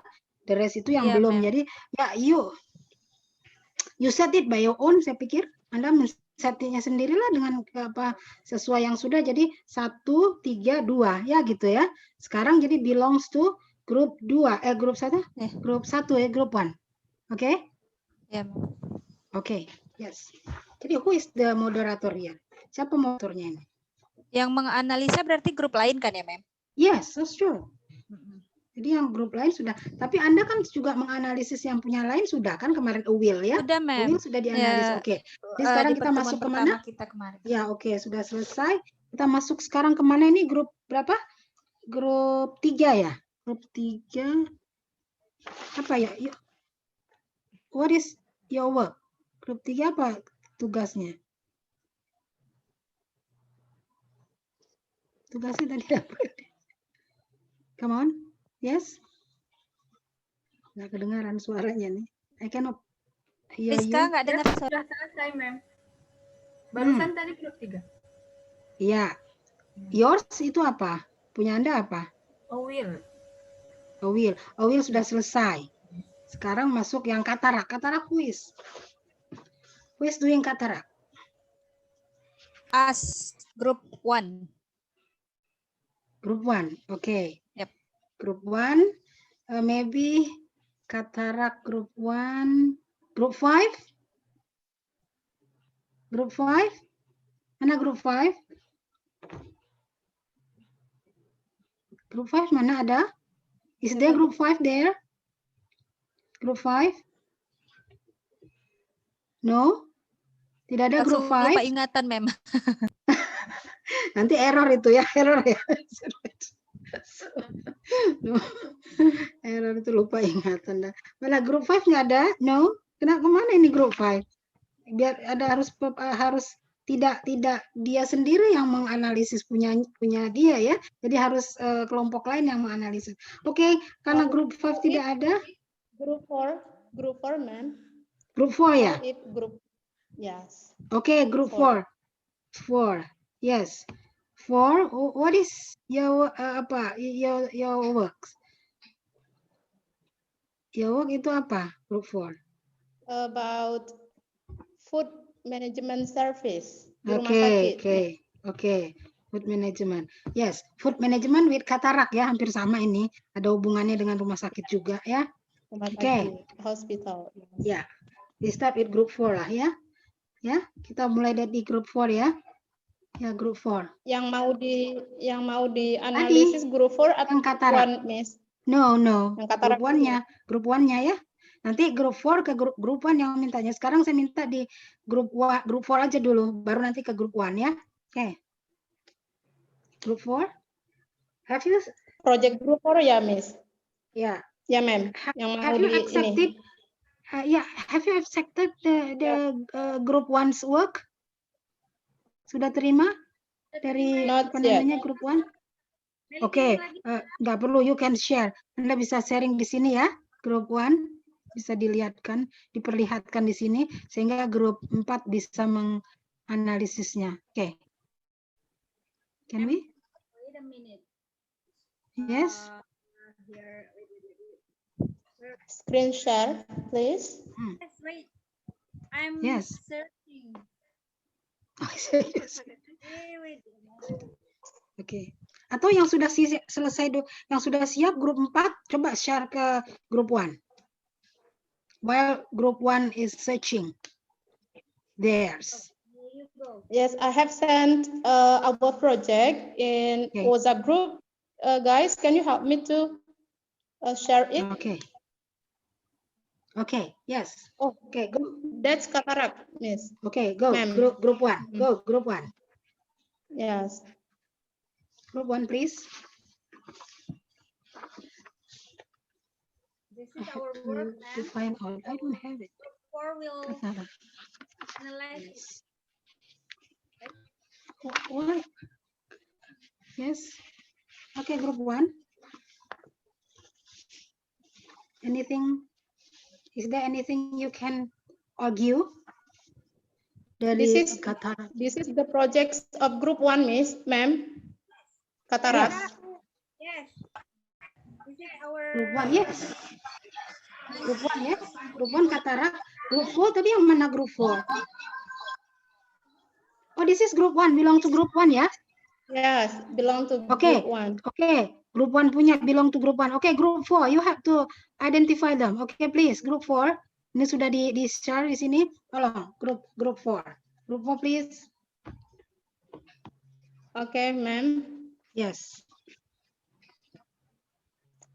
The rest itu yang belum. Jadi ya you set it by your own, saya pikir. Anda settingnya sendirilah dengan apa sesuai yang sudah. Jadi 1, 3, 2 ya gitu ya. Sekarang jadi belongs to grup 2, grup 1, grup 1 ya, grup 1. Oke? Ya. Oke, yes. Jadi who is the moderator ya? Siapa moderatornya ini? Yang menganalisa berarti grup lain kan ya, ma'am? Yes, that's true. Jadi yang grup lain sudah, tapi Anda kan juga menganalisis yang punya lain sudah kan kemarin Will ya? Sudah, ma'am. Will sudah dianalisis. Ya, oke. Jadi sekarang kita masuk kemana? Kita kemarin. Ya, oke, sudah selesai. Kita masuk sekarang kemana ini? Grup berapa? Grup 3 ya? Grup 3. Apa ya? What is your work? Grup 3 apa tugasnya? Tugasnya tadi apa? Come on. Yes? Nggak kedengaran suaranya nih. I cannot hear you. Rizka nggak dengar suara. Sudah selesai, ma'am. Barusan tadi grup 3. Iya. Yours itu apa? Punya Anda apa? Will. Will sudah selesai. Sekarang masuk yang katarak. Katarak who is? Who is doing katarak? As group 1. Group 1. Okay. Yep. Group 1. Maybe katarak group 1. Group 5? Group 5? Mana group 5? Group 5 mana ada? Is there group 5 there? Group 5? No? Tidak ada group 5? Lupa ingatan, Mem. Nanti error itu ya, error ya. No. Error itu lupa ingatan. Mana group 5 nggak ada? No? Kenapa kemana ini group 5? Biar ada harus tidak dia sendiri yang menganalisis punya dia ya. Jadi harus kelompok lain yang menganalisis. Oke, karena group 5 tidak ada. Group 4, ma'am. Group 4 ya? If group, yes. Oke, group 4. 4. Yes. 4. What is your your works? Your work itu apa? Group 4. About food management service di rumah sakit. Okay. Food management. Yes, food management with katarak ya, hampir sama ini. Ada hubungannya dengan rumah sakit juga ya. Rumah sakit, hospital. Ya. We start with group 4 lah ya. Ya, kita mulai dari group 4 ya. Ya, group 4. Yang mau dianalisis group 4 atau yang katarak. 1, Miss? No. Yang katarak Group 1-nya ya. Nanti group 4 ke group 1 yang mintanya. Sekarang saya minta di group 4 aja dulu, baru nanti ke group 1 ya. Oke. Group 4. Have you Project group 4 ya, Miss? Ya. Ya, Ma'am. Yang mau Have you accepted? Have you accepted the group 1's work? Sudah terima dari group 1? Oke, nggak perlu, you can share. Anda bisa sharing di sini ya, group 1 bisa dilihatkan, diperlihatkan di sini sehingga grup 4 bisa menganalisisnya. Oke. Can we? Wait a minute. Yes. Screen share, please. Yes, wait. I'm searching. Wait. Oke. Atau yang sudah selesai, yang sudah siap grup 4, coba share ke grup 1. While group 1 is searching theirs. Yes, I have sent our project in WhatsApp group. Guys, can you help me to share it? Okay. Yes. Okay, go. That's katarak, Miss. Okay, go. Group 1. Go, group 1. Yes. Group 1, please. This is our work, to find out. I don't have it. Or we'll analyze it. What? Yes. Okay, group 1. Anything? Is there anything you can argue? This is the projects of group 1, Miss, ma'am. Katarak. Yes. This is our group 1, yes. Group 1, yes. Group 1 katarak. Group 4 tadi yang mana group 4? Oh, this is group 1, belong to group 1 ya? Yes, belong to group 1. Okay, group 1 punya belong to group 1. Okay, group 4, you have to identify them. Okay, please, group 4. Ini sudah di share di sini. Tolong, group 4. Group 4, please. Okay, ma'am. Yes.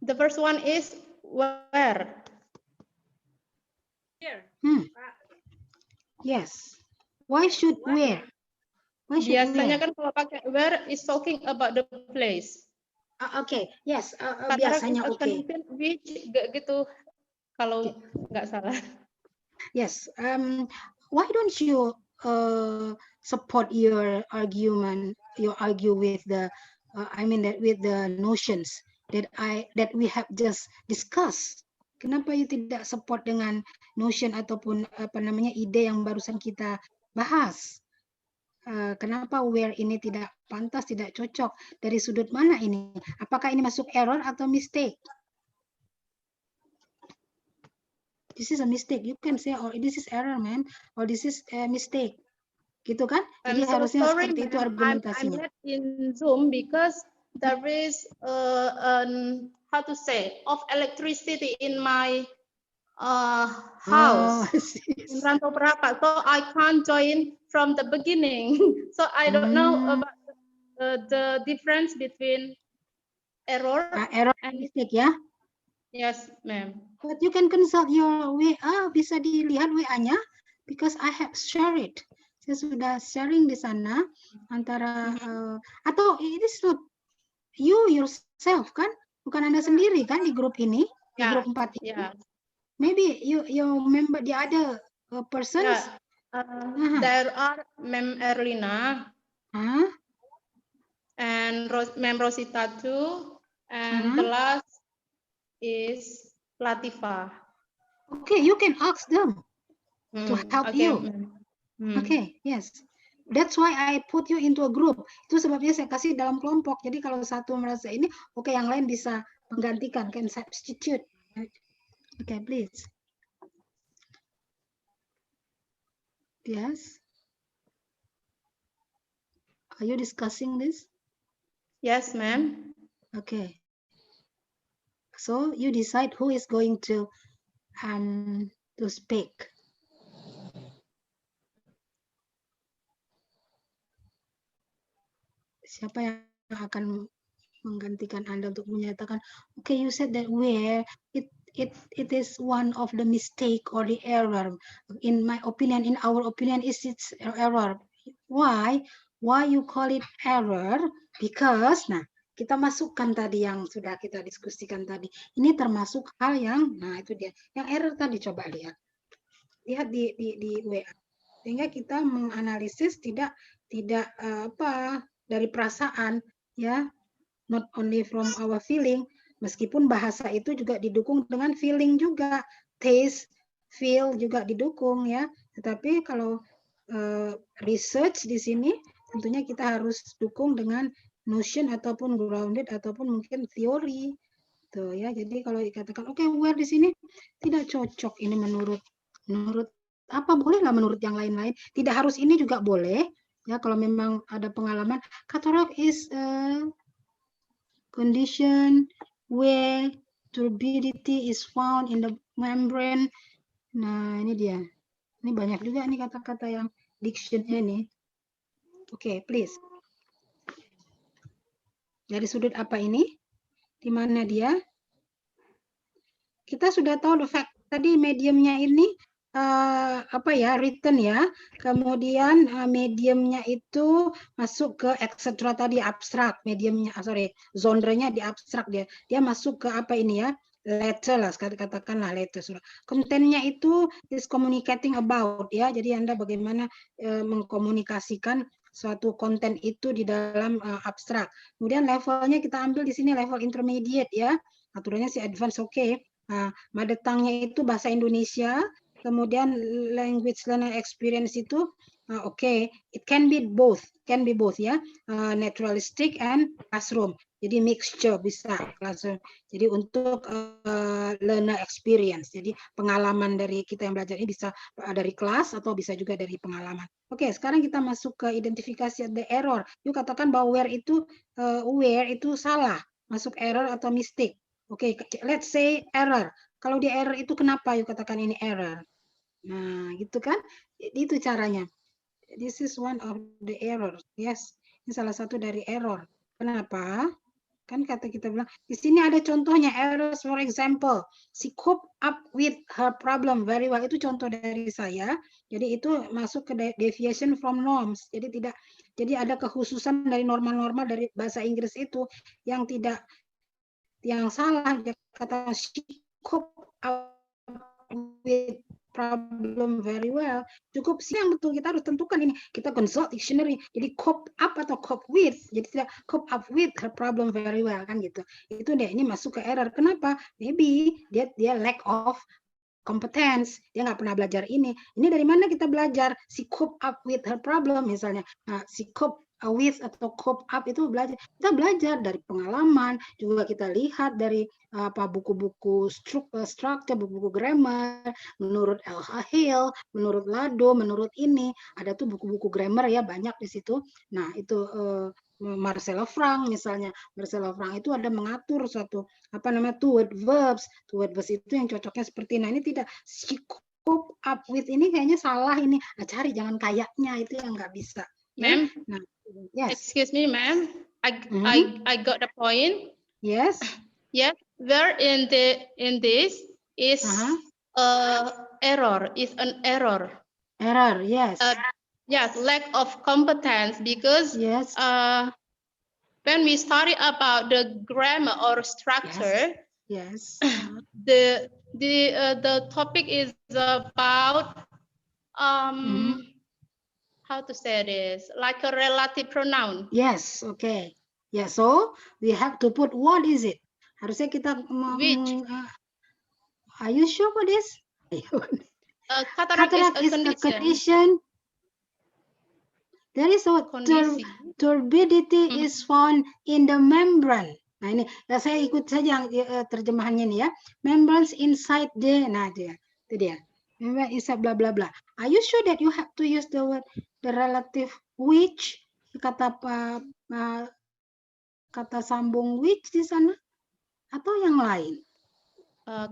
The first one is where? Here. Yes. Why should where? Biasanya kan kalau pakai where is talking about the place. Okay, yes. Biasanya which gitu kalau nggak salah. Yes. Why don't you support your argument? You argue with the, with the notions that we have just discussed. Kenapa you tidak support dengan notion ataupun ide yang barusan kita bahas? Kenapa where ini tidak pantas, tidak cocok? Dari sudut mana ini? Apakah ini masuk error atau mistake? This is a mistake. You can say, oh, this is error, ma'am, or this is a mistake. Gitu kan? Jadi harusnya seperti itu argumentasinya. I'm not in Zoom because there is how to say of electricity in my house in Rantau Prapat, so I can't join from the beginning. So I don't know about the difference between error. Error and mistake ya. Yes, ma'am. But you can consult your WA, bisa dilihat WA-nya, because I have share it. Saya sudah sharing di sana antara atau it is not you yourself kan, bukan Anda sendiri kan di grup ini, di grup 4 ini. Yeah. Maybe you member the other persons. Yeah. There are Ma'am Erlina. And Ma'am Rosita too. And the last is Latifa. Okay, you can ask them to help you. Okay, yes. That's why I put you into a group. Itu sebabnya saya kasih dalam kelompok. Jadi kalau satu merasa ini, oke, yang lain bisa menggantikan, can substitute. Okay, please. Yes. Are you discussing this? Yes, ma'am. Okay. So you decide who is going to speak. Siapa yang akan menggantikan Anda untuk menyatakan, okay, you said that where it is one of the mistake or the error. In my opinion, in our opinion, it's error. Why you call it error? Because, nah, kita masukkan tadi yang sudah kita diskusikan tadi. Ini termasuk hal yang, nah itu dia, yang error tadi, coba lihat di WA. Sehingga kita menganalisis tidak dari perasaan, ya, not only from our feeling, meskipun bahasa itu juga didukung dengan feeling juga, taste, feel juga didukung, ya. Tetapi kalau research di sini, tentunya kita harus dukung dengan notion ataupun grounded ataupun mungkin teori, tuh ya. Jadi kalau dikatakan, oke, where di sini tidak cocok ini menurut apa, bolehlah menurut yang lain-lain. Tidak harus ini juga boleh. Ya, kalau memang ada pengalaman, cataract is a condition where turbidity is found in the membrane. Nah, ini dia. Ini banyak juga nih kata-kata yang diction-nya nih. Oke, please. Dari sudut apa ini? Di mana dia? Kita sudah tahu the fact tadi mediumnya ini written ya, kemudian mediumnya itu masuk ke etc. tadi abstrak, mediumnya genre-nya di abstrak, dia masuk ke apa ini ya, letter lah, katakanlah letter. Kontennya itu is communicating about, ya, jadi Anda bagaimana mengkomunikasikan suatu konten itu di dalam abstrak. Kemudian levelnya kita ambil di sini level intermediate, ya, aturannya si advance, oke. Mother tongue-nya itu bahasa Indonesia. Kemudian language learner experience itu oke, it can be both ya, naturalistic and classroom. Jadi mixture bisa classroom. Jadi untuk learner experience, jadi pengalaman dari kita yang belajar ini bisa dari kelas atau bisa juga dari pengalaman. Oke, sekarang kita masuk ke identifikasi the error. Yuk katakan bahwa where itu salah, masuk error atau mistake. Oke, let's say error. Kalau di error itu kenapa? Yuk katakan ini error. Nah, gitu kan? Itu caranya. This is one of the error. Yes, ini salah satu dari error. Kenapa? Kan kata kita bilang, di sini ada contohnya errors, for example, she cope up with her problem very well. Itu contoh dari saya. Jadi itu masuk ke deviation from norms. Jadi ada kekhususan dari normal-normal dari bahasa Inggris itu yang salah. Dia kata she cope up with problem very well. Cukup sih yang betul, kita harus tentukan ini. Kita consult dictionary. Jadi cope up atau cope with. Jadi tidak cope up with her problem very well, kan gitu. Itu deh, ini masuk ke error. Kenapa? Maybe dia lack of competence. Dia nggak pernah belajar ini. Ini dari mana kita belajar? Si cope up with her problem misalnya. Nah, si cope with atau cope up itu kita belajar dari pengalaman, juga kita lihat dari buku-buku structure, buku-buku grammar, menurut L.H. Hill, menurut Lado, menurut ini ada tuh buku-buku grammar ya, banyak di situ. Nah, itu Marcelo Frank misalnya. Marcelo Frank itu ada mengatur suatu two-word verbs. Two-word verbs itu yang cocoknya seperti ini tidak cope up with ini kayaknya salah ini. Nah, cari jangan kayaknya, itu yang nggak bisa. Ma'am, nah, yes. Excuse me, ma'am. I got the point. Yes. Yeah, where in this is error, is an error. Error, yes. Yes, lack of competence, because yes. When we study about the grammar or structure, yes. the topic is about how to say this, like a relative pronoun. Yes, okay. Yeah, so we have to put what is it? Harusnya kita Which? Are you sure for this? Cataract is a condition. There is a turbidity is found in the membrane. Nah ini, saya ikut saja terjemahannya nih ya. Membranes inside the, nah itu dia. Membrane inside bla bla bla. Are you sure that you have to use the word the relative which? Kata sambung which di sana atau yang lain?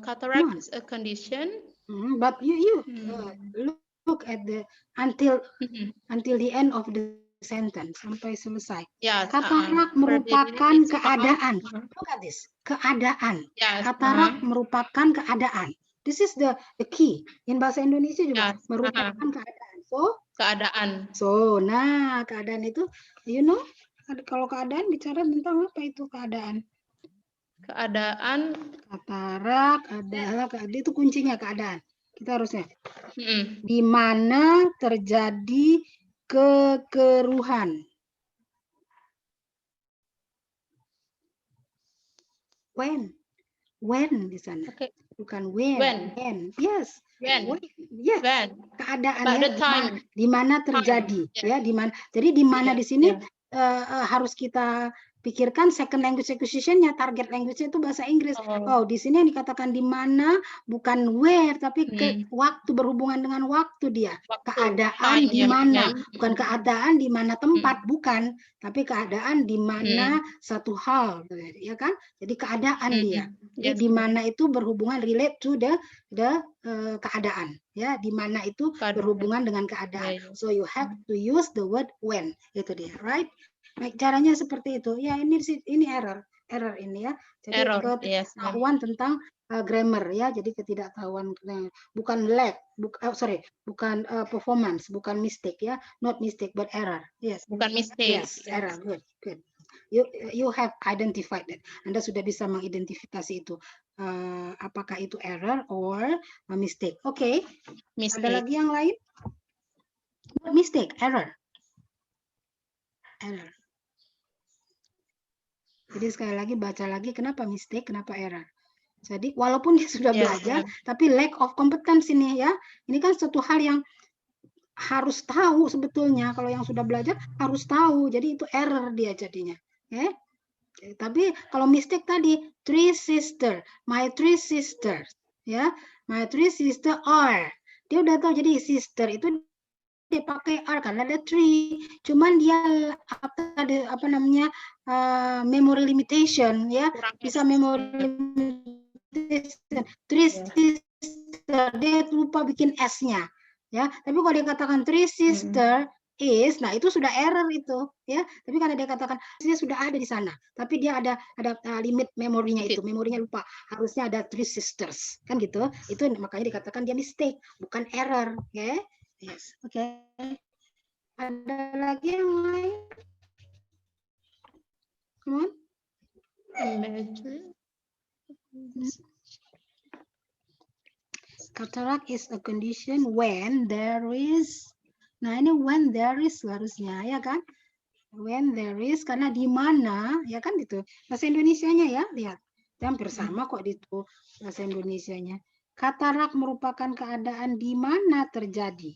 Cataract is a condition. But you look at the until the end of the sentence sampai selesai. Yes, Katarak merupakan keadaan. Look at this, keadaan. Yes, Katarak merupakan keadaan. This is the key. In bahasa Indonesia juga merupakan keadaan. So keadaan. So, nah keadaan itu, you know, kalau keadaan bicara tentang apa itu keadaan? Keadaan. Katarak adalah itu kuncinya keadaan. Kita harusnya di mana terjadi kekeruhan. When di sana. Okay. Bukan when. Yes. When. Yes. When. Keadaannya di mana terjadi, ya di mana. Jadi di mana di sini harus kita pikirkan second language acquisition-nya, target language itu bahasa Inggris. Oh, di sini yang dikatakan di mana bukan where, tapi ke waktu, berhubungan dengan waktu dia. Keadaan di mana, bukan keadaan di mana tempat, bukan, tapi keadaan di mana satu hal, ya kan? Jadi keadaan dia. Yes. Di mana itu berhubungan relate to the keadaan, ya. Di mana itu berhubungan dengan keadaan. So you have to use the word when, itu dia, right? Baik, caranya seperti itu. Ya, ini error ini ya. Jadi ketidaktahuan tentang grammar ya. Jadi ketidaktahuan, bukan lack, bukan performance, bukan mistake ya. Not mistake but error. Yes. Bukan mistake. Yes, error. Good. You have identified that. Anda sudah bisa mengidentifikasi itu. Apakah itu error or a mistake? Oke. Ada lagi yang lain? Not mistake, error. Jadi sekali lagi baca lagi, kenapa mistake, kenapa error. Jadi walaupun dia sudah belajar, tapi lack of competence ini ya. Ini kan satu hal yang harus tahu sebetulnya. Kalau yang sudah belajar harus tahu. Jadi itu error dia jadinya. Tapi kalau mistake tadi, my three sisters, ya, my three sisters are. Dia udah tahu. Jadi sister itu dia pakai are karena ada three, cuman dia apa namanya memory limitation ya, bisa memory limitation. Three sister, dia lupa bikin s-nya ya. Tapi kalau dia katakan three sister is, nah itu sudah error itu ya. Tapi karena dia katakan dia sudah ada di sana, tapi dia ada limit memorinya itu, memorinya lupa. Harusnya ada three sisters kan gitu. Itu makanya dikatakan dia mistake, bukan error, ya. Yes, okay. Ada lagi yang lain? Come on. Cataract is a condition when there is. Nah ini when there is harusnya ya kan? When there is, karena di mana ya kan gitu. Bahasa Indonesianya ya, lihat. Hampir sama kok itu bahasa Indonesianya. Katarak merupakan keadaan di mana terjadi.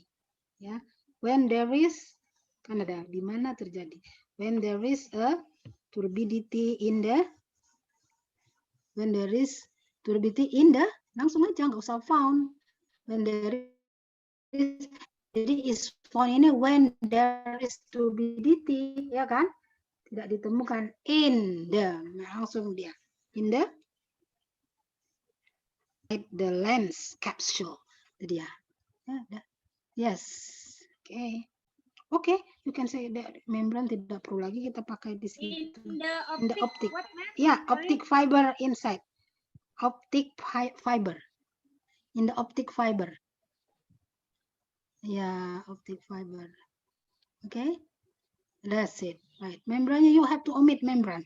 Ya, when there is, kan ada di mana terjadi. When there is a turbidity in the, langsung aja nggak usah found. When there is, jadi is found ini when there is turbidity, ya kan? Tidak ditemukan in the, langsung dia in the lens capsule, itu dia. Ya, yes. Okay. Okay, you can say that membrane tidak perlu lagi kita pakai di situ. In the optic. Yeah, optic fiber inside. Optic fiber. In the optic fiber. Yeah, optic fiber. Okay, that's it. Right. Membrane you have to omit membrane.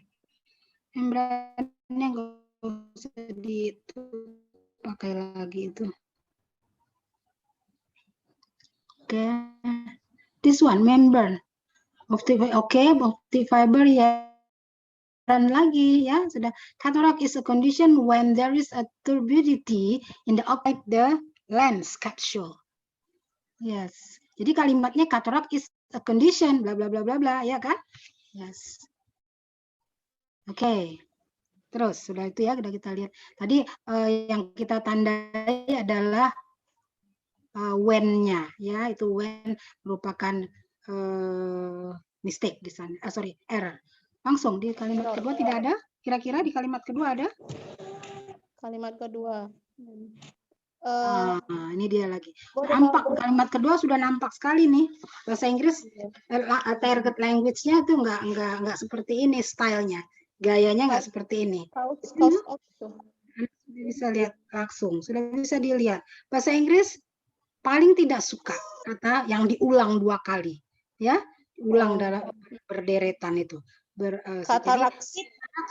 Membrane yang nggak usah dipakai lagi itu. Okay, this one membrane. Optic, okay, optic fiber ya. Dan lagi ya sudah. Cataract is a condition when there is a turbidity in the optic the lens capsule. Yes. Jadi kalimatnya cataract is a condition bla bla bla bla bla ya kan? Yes. Oke. Terus sudah itu ya sudah kita lihat. Tadi yang kita tandai adalah when-nya ya, itu when merupakan mistake di sana. Sorry, error. Langsung di kalimat kedua tidak ada? Kira-kira di kalimat kedua ada? Kalimat kedua. Ini dia lagi. Nampak kalimat kedua sudah nampak sekali nih. Bahasa Inggris target language-nya itu enggak seperti ini stylenya. Gayanya enggak seperti ini. Bisa lihat langsung, sudah bisa dilihat. Bahasa Inggris paling tidak suka kata yang diulang 2 kali. Ya, ulang dalam berderetan itu. Katarak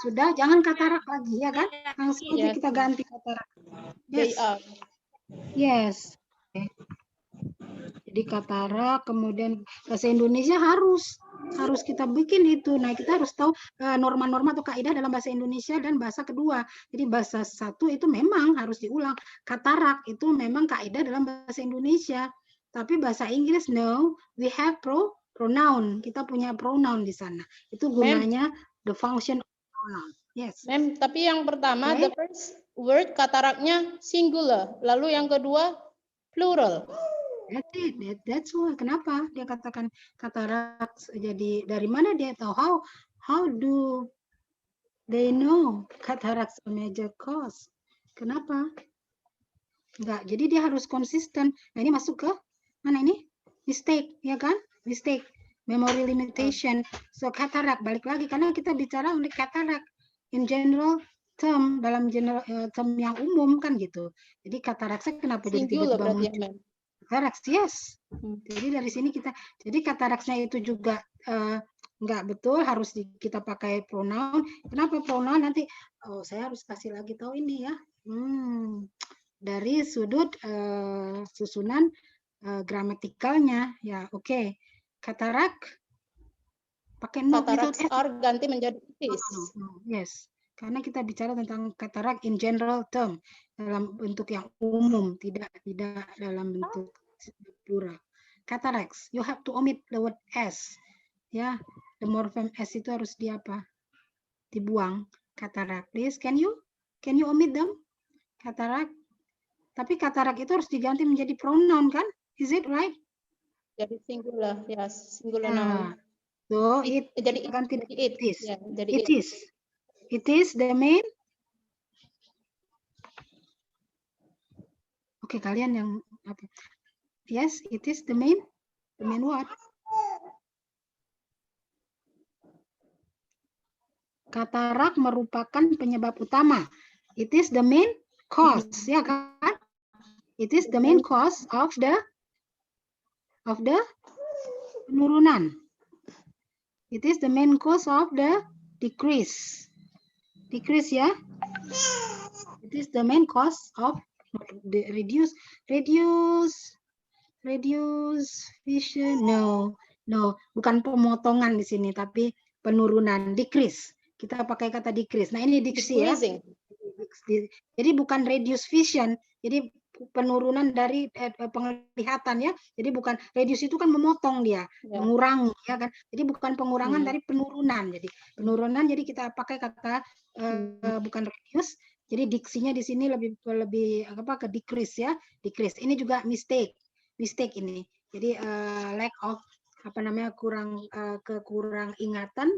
sudah, jangan katarak lagi ya kan? Langsung aja kita ganti katarak. Yes. Yes. Okay. Jadi katarak, kemudian bahasa Indonesia harus kita bikin itu. Nah, kita harus tahu norma-norma atau kaidah dalam bahasa Indonesia dan bahasa kedua. Jadi bahasa satu itu memang harus diulang. Katarak itu memang kaidah dalam bahasa Indonesia. Tapi bahasa Inggris no, we have pronoun. Kita punya pronoun di sana. Itu gunanya the function of pronoun. Yes. Mem, tapi yang pertama the first word kataraknya singular, lalu yang kedua plural. That's it. That's why. Kenapa dia katakan katarak? Jadi dari mana dia tahu? How do they know cataracts a major cause? Kenapa? Enggak. Jadi dia harus konsisten. Nah, ini masuk ke mana ini? Mistake, ya kan? Mistake. Memory limitation. So cataract balik lagi karena kita bicara untuk cataract in general term, dalam general term yang umum kan gitu. Jadi cataract kenapa jadi tiba-tiba muncul? Cataracts, yes. Jadi dari sini kita, jadi cataract-nya itu juga enggak betul, harus kita pakai pronoun. Kenapa pronoun? Nanti saya harus kasih lagi tahu ini ya. Dari sudut susunan gramatikalnya ya. Oke. Katarak pakai no katarak are ganti menjadi is. Yes. Karena kita bicara tentang katarak in general term, dalam bentuk yang umum, tidak dalam bentuk plural. Cataracts, you have to omit the word s. Ya, the morpheme s itu harus dibuang. Katarak, please. Can you omit them? Katarak. Tapi katarak itu harus diganti menjadi pronoun kan? Is it right? Jadi singular, yes, singular noun. So jadi ganti it is. Yeah, jadi it is. It is the main. Oke, kalian yang apa? Yes, it is the main. The main what? Katarak merupakan penyebab utama. It is the main cause, ya kan? It is the main cause of the penurunan. It is the main cause of the decrease. Decrease ya. It is the main cause of the reduce vision. No, bukan pemotongan di sini, tapi penurunan, decrease. Kita pakai kata decrease. Nah ini diksi ya. Jadi bukan reduce vision. Jadi penurunan dari penglihatan ya. Jadi bukan reduce itu kan memotong dia, mengurangi ya kan. Jadi bukan pengurangan dari penurunan. Jadi penurunan jadi kita pakai kata bukan reduce. Jadi diksinya di sini lebih apa ke decrease ya. Decrease. Ini juga mistake ini. Jadi lack of apa namanya kekurang ingatan,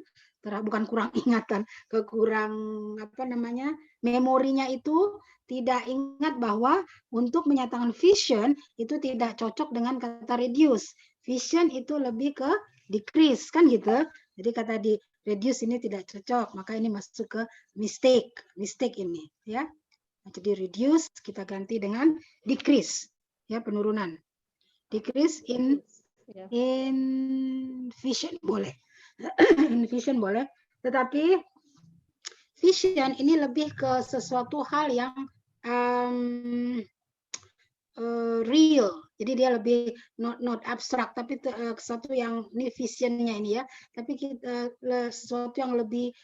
bukan kurang ingatan, kekurang apa namanya memorinya itu tidak ingat bahwa untuk menyatakan vision itu tidak cocok dengan kata reduce. Vision itu lebih ke decrease kan gitu. Jadi kata di reduce ini tidak cocok, maka ini masuk ke mistake ini ya. Jadi reduce kita ganti dengan decrease ya, penurunan. Decrease in vision boleh. In vision boleh, tetapi vision ini lebih ke sesuatu hal yang real. Jadi dia lebih not abstrak, tapi sesuatu yang ini visionnya ini ya. Tapi kita sesuatu yang lebih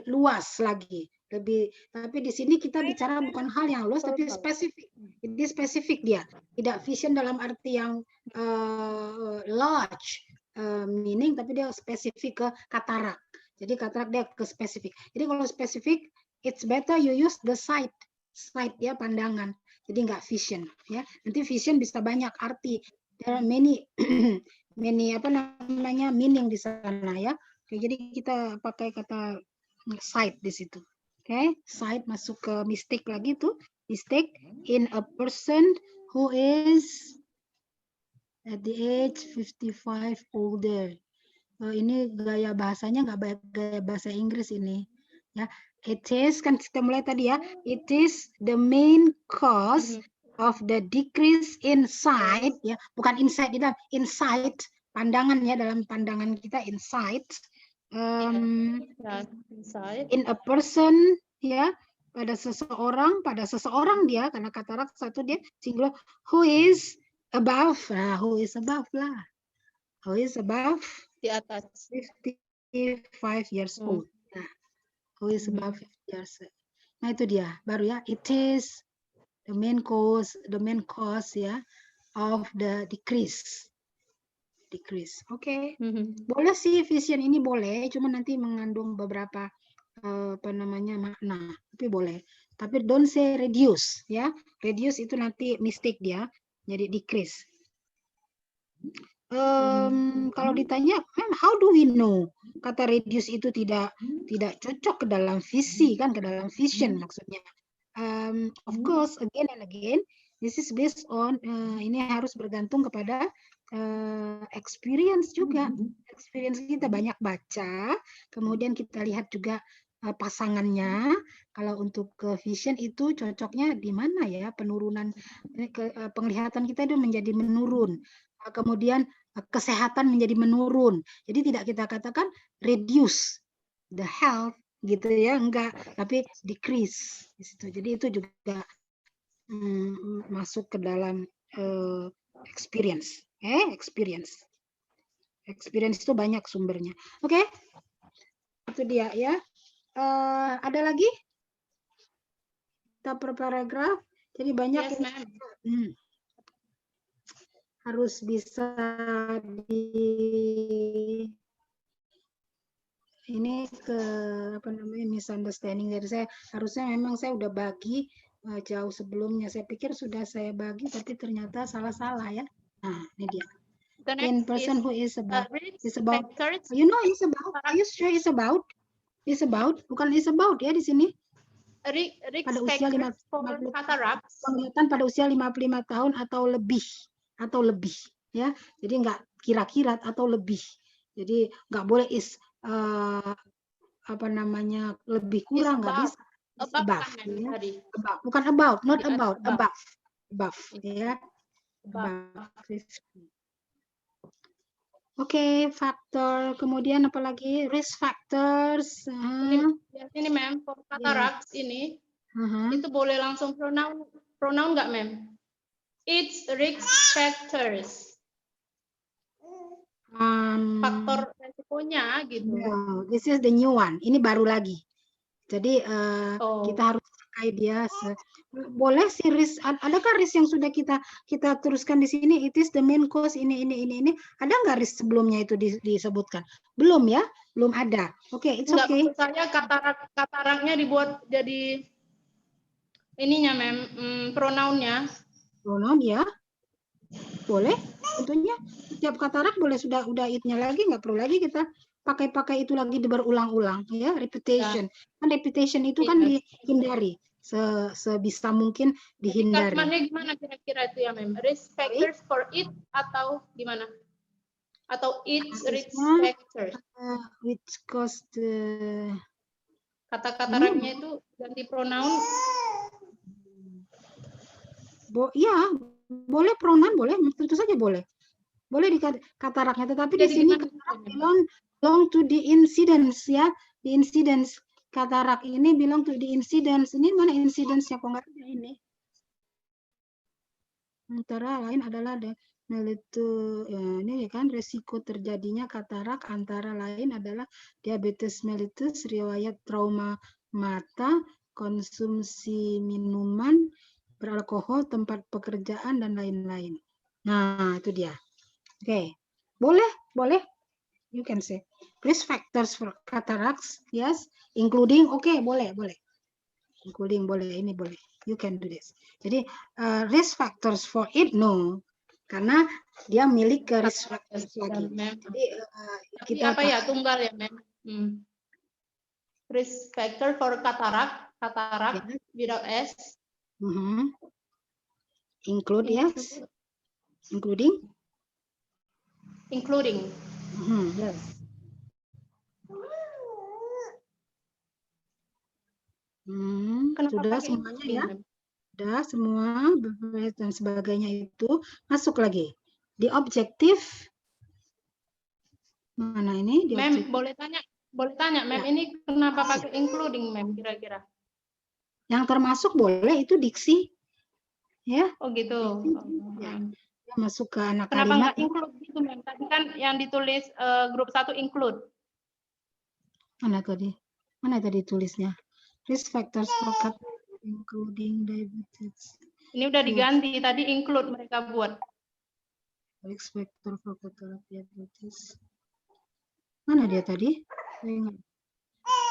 luas lagi. Tapi di sini kita bicara bukan hal yang luas, tapi spesifik. Jadi spesifik dia. Tidak vision dalam arti yang large meaning, tapi dia spesifik ke katarak. Jadi katarak dia ke spesifik. Jadi kalau spesifik, it's better you use the sight ya, pandangan. Jadi nggak vision ya. Nanti vision bisa banyak arti. There are many apa namanya meaning di sana ya. Oke, jadi kita pakai kata sight di situ. Oke, sight masuk ke mistake lagi tuh. Mistake in a person who is at the age 55 older. Ini gaya bahasanya nggak gaya bahasa Inggris ini ya. It is, kan kita mulai tadi ya, it is the main cause of the decrease in sight ya, bukan insight, insight pandangan ya, dalam pandangan kita insight in a person ya, pada seseorang dia, karena katarak satu dia singular, who is above di atas 55 years old. Who is above 50 years. Nah itu dia, baru ya. It is the main cause ya of the decrease. Oke. Boleh sih vision ini boleh, cuma nanti mengandung beberapa apa namanya makna. Tapi boleh. Tapi don't say reduce ya. Reduce itu nanti mistake dia, jadi decrease. Kalau ditanya, how do we know kata reduce itu tidak cocok ke dalam visi kan, ke dalam vision maksudnya. Of course, again and again, this is based on ini harus bergantung kepada experience juga. Experience kita banyak baca, kemudian kita lihat juga pasangannya. Kalau untuk ke vision itu cocoknya di mana ya, penurunan penglihatan kita itu menjadi menurun. Kemudian kesehatan menjadi menurun. Jadi tidak kita katakan reduce the health gitu ya, enggak, tapi decrease di situ. Jadi itu juga masuk ke dalam experience. Experience itu banyak sumbernya. Oke. Itu dia ya. Ada lagi? Kita per paragraf. Jadi banyak harus bisa ini ke apa namanya misunderstanding dari saya. Harusnya memang saya udah bagi jauh sebelumnya. Saya pikir sudah saya bagi, tapi ternyata salah ya. Nah, ini dia. In person who is about, you know, is about. Are you sure is about? Is about, bukan is about ya di sini. Pada usia 55 penglihatan pada usia 55 tahun atau lebih ya. Jadi nggak kira-kira atau lebih. Jadi nggak boleh is apa namanya lebih kurang, nggak bisa. Above, ya. Above, bukan about, not about, above ya. Oke, faktor, kemudian apa lagi? Risk factors. Ini ma'am, for cataracts ini itu boleh langsung pronoun nggak ma'am? It's risk factors. Faktor resikonya gitu. No, this is the new one. Ini baru lagi. Jadi kita harus pakai dia. Boleh sih risk. Adakah risk yang sudah kita teruskan di sini? It is the main cause ini. Ada nggak risk sebelumnya itu disebutkan? Belum ya? Belum ada. Oke, it's okay. Misalnya kataraknya dibuat jadi ininya ma'am, pronounnya. Pronoun ya. Boleh. Tentunya setiap katarak boleh udah it-nya lagi, nggak perlu lagi kita pakai itu lagi berulang-ulang ya, repetition. Kan repetition itu kan dihindari sebisa mungkin dihindari. Kalimatnya gimana kira-kira itu ya ma'am? Risk factors for it atau gimana? atau its risk Kasusnya, factors. which cause the Kata-kata itu ganti pronoun. Ya, boleh pronoun, boleh, tentu saja boleh. Boleh di kataraknya, tetapi di Jadi sini gimana? belong to the incidence ya, the incidence. Katarak ini belong to the incidence. Ini mana incidence-nya kok nggak ada ini? Antara lain adalah itu ya, ini kan resiko terjadinya katarak antara lain adalah diabetes mellitus, riwayat trauma mata, konsumsi minuman beralkohol, tempat pekerjaan dan lain-lain. Nah, itu dia. Oke. Boleh. You can say risk factors for cataracts, yes, including, boleh. Including boleh, ini boleh. You can do this. Jadi risk factors for it, no. Karena dia milik ke risk factors lagi. Jadi kita apa ya, tunggal ya, Mem. Risk factor for cataract yeah. Without S. Include, yes. Including. Yes. Sudah semuanya ya. Sudah semua dan sebagainya itu masuk lagi. Di objektif mana ini? Mem, boleh tanya, Mem, ya. Ini kenapa pakai including, Mem, kira-kira? Yang termasuk boleh itu diksi. Ya. Oh gitu. Diksi, ya. Masuk ke anak kenapa kalimat. Kenapa nggak include gitu, Mem? Tadi kan yang ditulis grup 1 include. Mana tadi tulisnya? Risk factors for including diabetes. Ini udah diganti, tadi include mereka buat. Risk factor for diabetes. Mana dia tadi?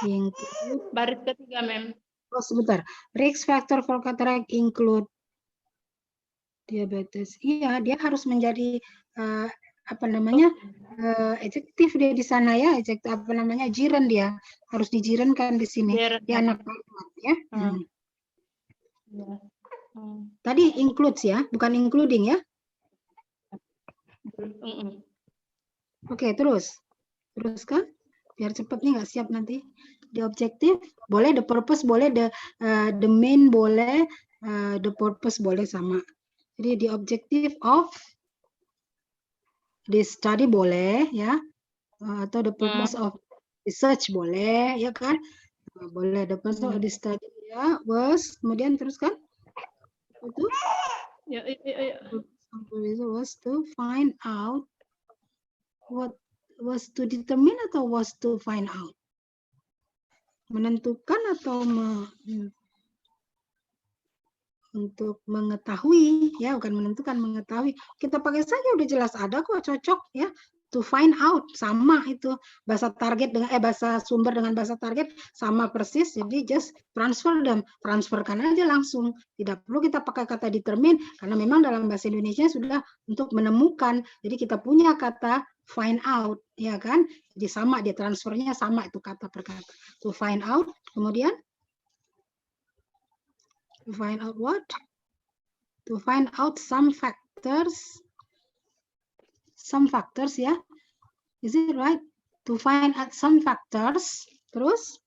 Include. Baris ketiga, Mem. Oh, sebentar. Risk factor for cataract include diabetes. Iya, dia harus menjadi adjektif dia di sana ya, adjektif jiran dia harus dijirankan di sini di anak kalimat ya. Tadi includes ya, bukan including ya. Oke, teruskan biar cepat nih, nggak siap nanti. Di objektif boleh, the purpose boleh, the main boleh, the purpose boleh sama. Jadi di objective of the study boleh ya, atau the purpose of research boleh ya kan, boleh the purpose of the study ya, was, kemudian teruskan itu was to find out, what was to determine atau was to find out, menentukan atau untuk mengetahui ya, bukan menentukan, mengetahui. Kita pakai saja udah jelas ada kok, cocok ya. To find out sama itu, bahasa target dengan bahasa sumber dengan bahasa target sama persis, jadi just transferkan aja langsung, tidak perlu kita pakai kata determine karena memang dalam bahasa Indonesia sudah untuk menemukan, jadi kita punya kata find out ya kan, jadi sama, dia transfernya sama itu kata per kata. To find out, kemudian to find out what? To find out some factors ya. Is it right? To find out some factors. Terus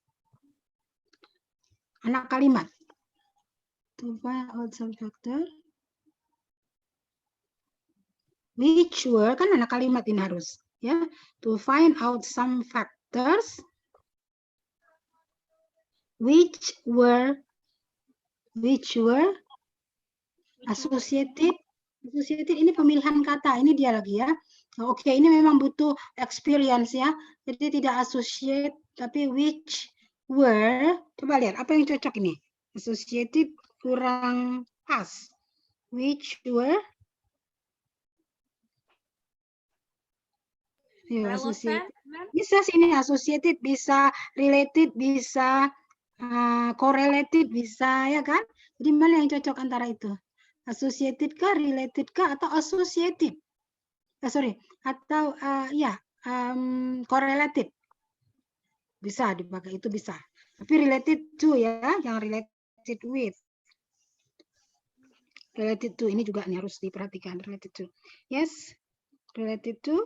anak kalimat. To find out some factor. Which were, kan anak kalimat ini harus ya. To find out some factors which were associated ini pemilihan kata, ini dia lagi ya. Oke, ini memang butuh experience ya, jadi tidak associate tapi which were, coba lihat apa yang cocok ini. Associated kurang pas, which were ya, associated bisa sini, associated bisa, related bisa, correlated bisa ya kan. Jadi mana yang cocok antara itu? Associated kah, related kah, atau associated? Atau correlated. Bisa dipakai, itu bisa. Tapi related to ya, yang related with. Related to ini juga nih harus diperhatikan, related to. Yes, related to.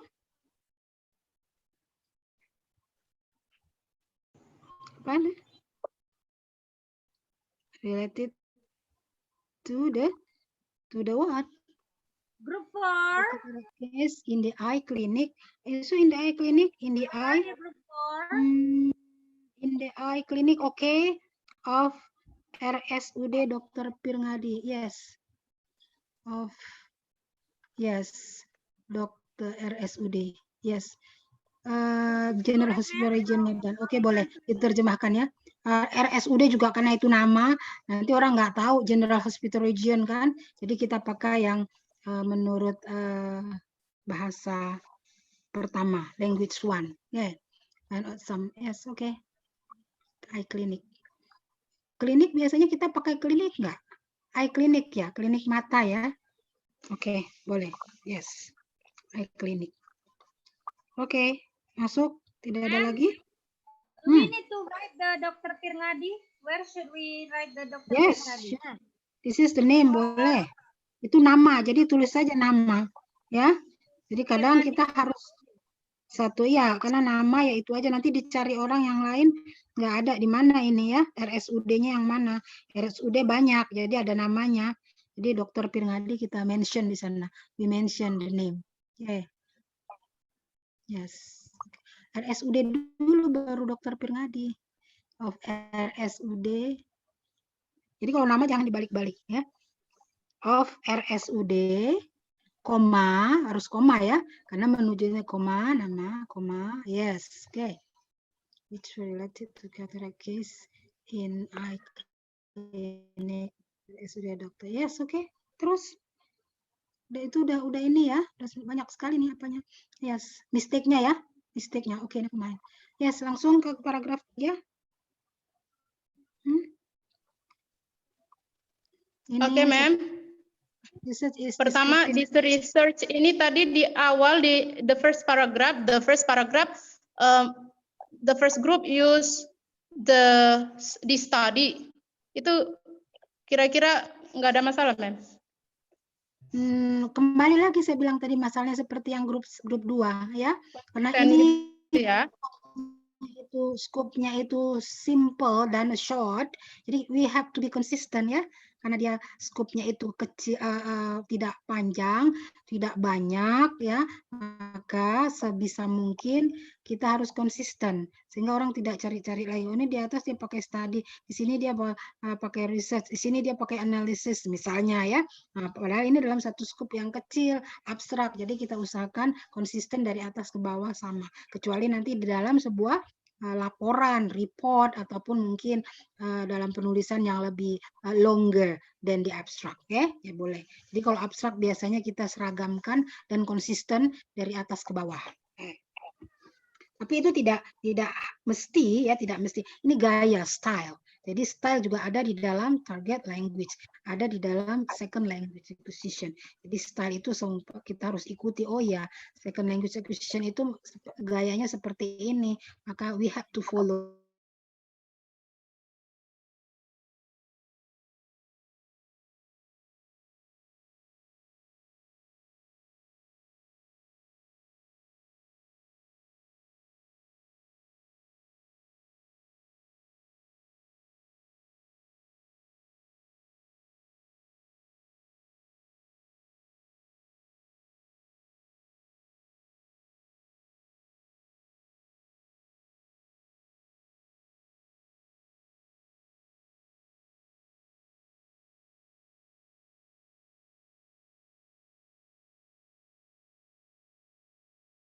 Apa? Related to the what? Group 4. Case in the eye clinic. So in the eye clinic, in the eye. Group 4. In the eye clinic, okay. Of RSUD Dr. Pirngadi. Yes. Dr. RSUD. Yes. General Hospital Region Medan. Oke, boleh diterjemahkan ya. RSUD juga karena itu nama, nanti orang nggak tahu General Hospital Region kan. Jadi kita pakai yang menurut bahasa pertama, language 1. Yeah. And some yes, okay. Eye clinic. Klinik biasanya kita pakai klinik nggak? Eye clinic ya, klinik mata ya. Oke, boleh. Yes. Eye clinic. Oke, masuk. Tidak ada lagi? We need to write the Dr. Pirngadi. Where should we write the Dr. Yes, Pirngadi? sure. This is the name, boleh. Itu nama, jadi tulis saja nama. Ya. Jadi kadang kita harus satu ya, karena nama ya itu aja. Nanti dicari orang yang lain, nggak ada di mana ini ya. RSUD-nya yang mana. RSUD banyak, jadi ada namanya. Jadi Dr. Pirngadi kita mention di sana. We mention the name. Okay. Yes. RSUD dulu baru Dr. Pirngadi. Of RSUD. Jadi kalau nama jangan dibalik-balik ya. Of RSUD, koma, harus koma ya. Karena menujuknya koma, nama, koma. Yes, okay. Which related to cataract case in eye clinic. RSUD dokter. Yes, okay. Terus itu udah ini ya. Udah banyak sekali nih apanya. Yes, mistake-nya ya. Mistake-nya. Oke, ini kemarin. Yes, langsung ke paragraf 3. Oke, ma'am. Pertama, this research ini tadi di awal di the first paragraph, the first group use the study. Itu kira-kira nggak ada masalah, ma'am? Kembali lagi saya bilang tadi masalahnya seperti yang grup 2 ya. Karena ini ya. Itu scope-nya itu simple dan short. Jadi we have to be consistent ya. Karena dia scope-nya itu kecil, tidak panjang, tidak banyak ya, maka sebisa mungkin kita harus konsisten sehingga orang tidak cari-cari lagi. Oh, ini di atas dia pakai study, di sini dia pakai research, di sini dia pakai analisis misalnya ya. Nah, padahal ini dalam satu scope yang kecil, abstrak. Jadi kita usahakan konsisten dari atas ke bawah sama. Kecuali nanti di dalam sebuah laporan, report, ataupun mungkin dalam penulisan yang lebih longer than the abstract, ya boleh. Jadi kalau abstrak biasanya kita seragamkan dan konsisten dari atas ke bawah. Tapi itu tidak mesti ya, tidak mesti. Ini gaya, style. Jadi style juga ada di dalam target language, ada di dalam second language acquisition. Jadi style itu kita harus ikuti. Oh ya, second language acquisition itu gayanya seperti ini, maka we have to follow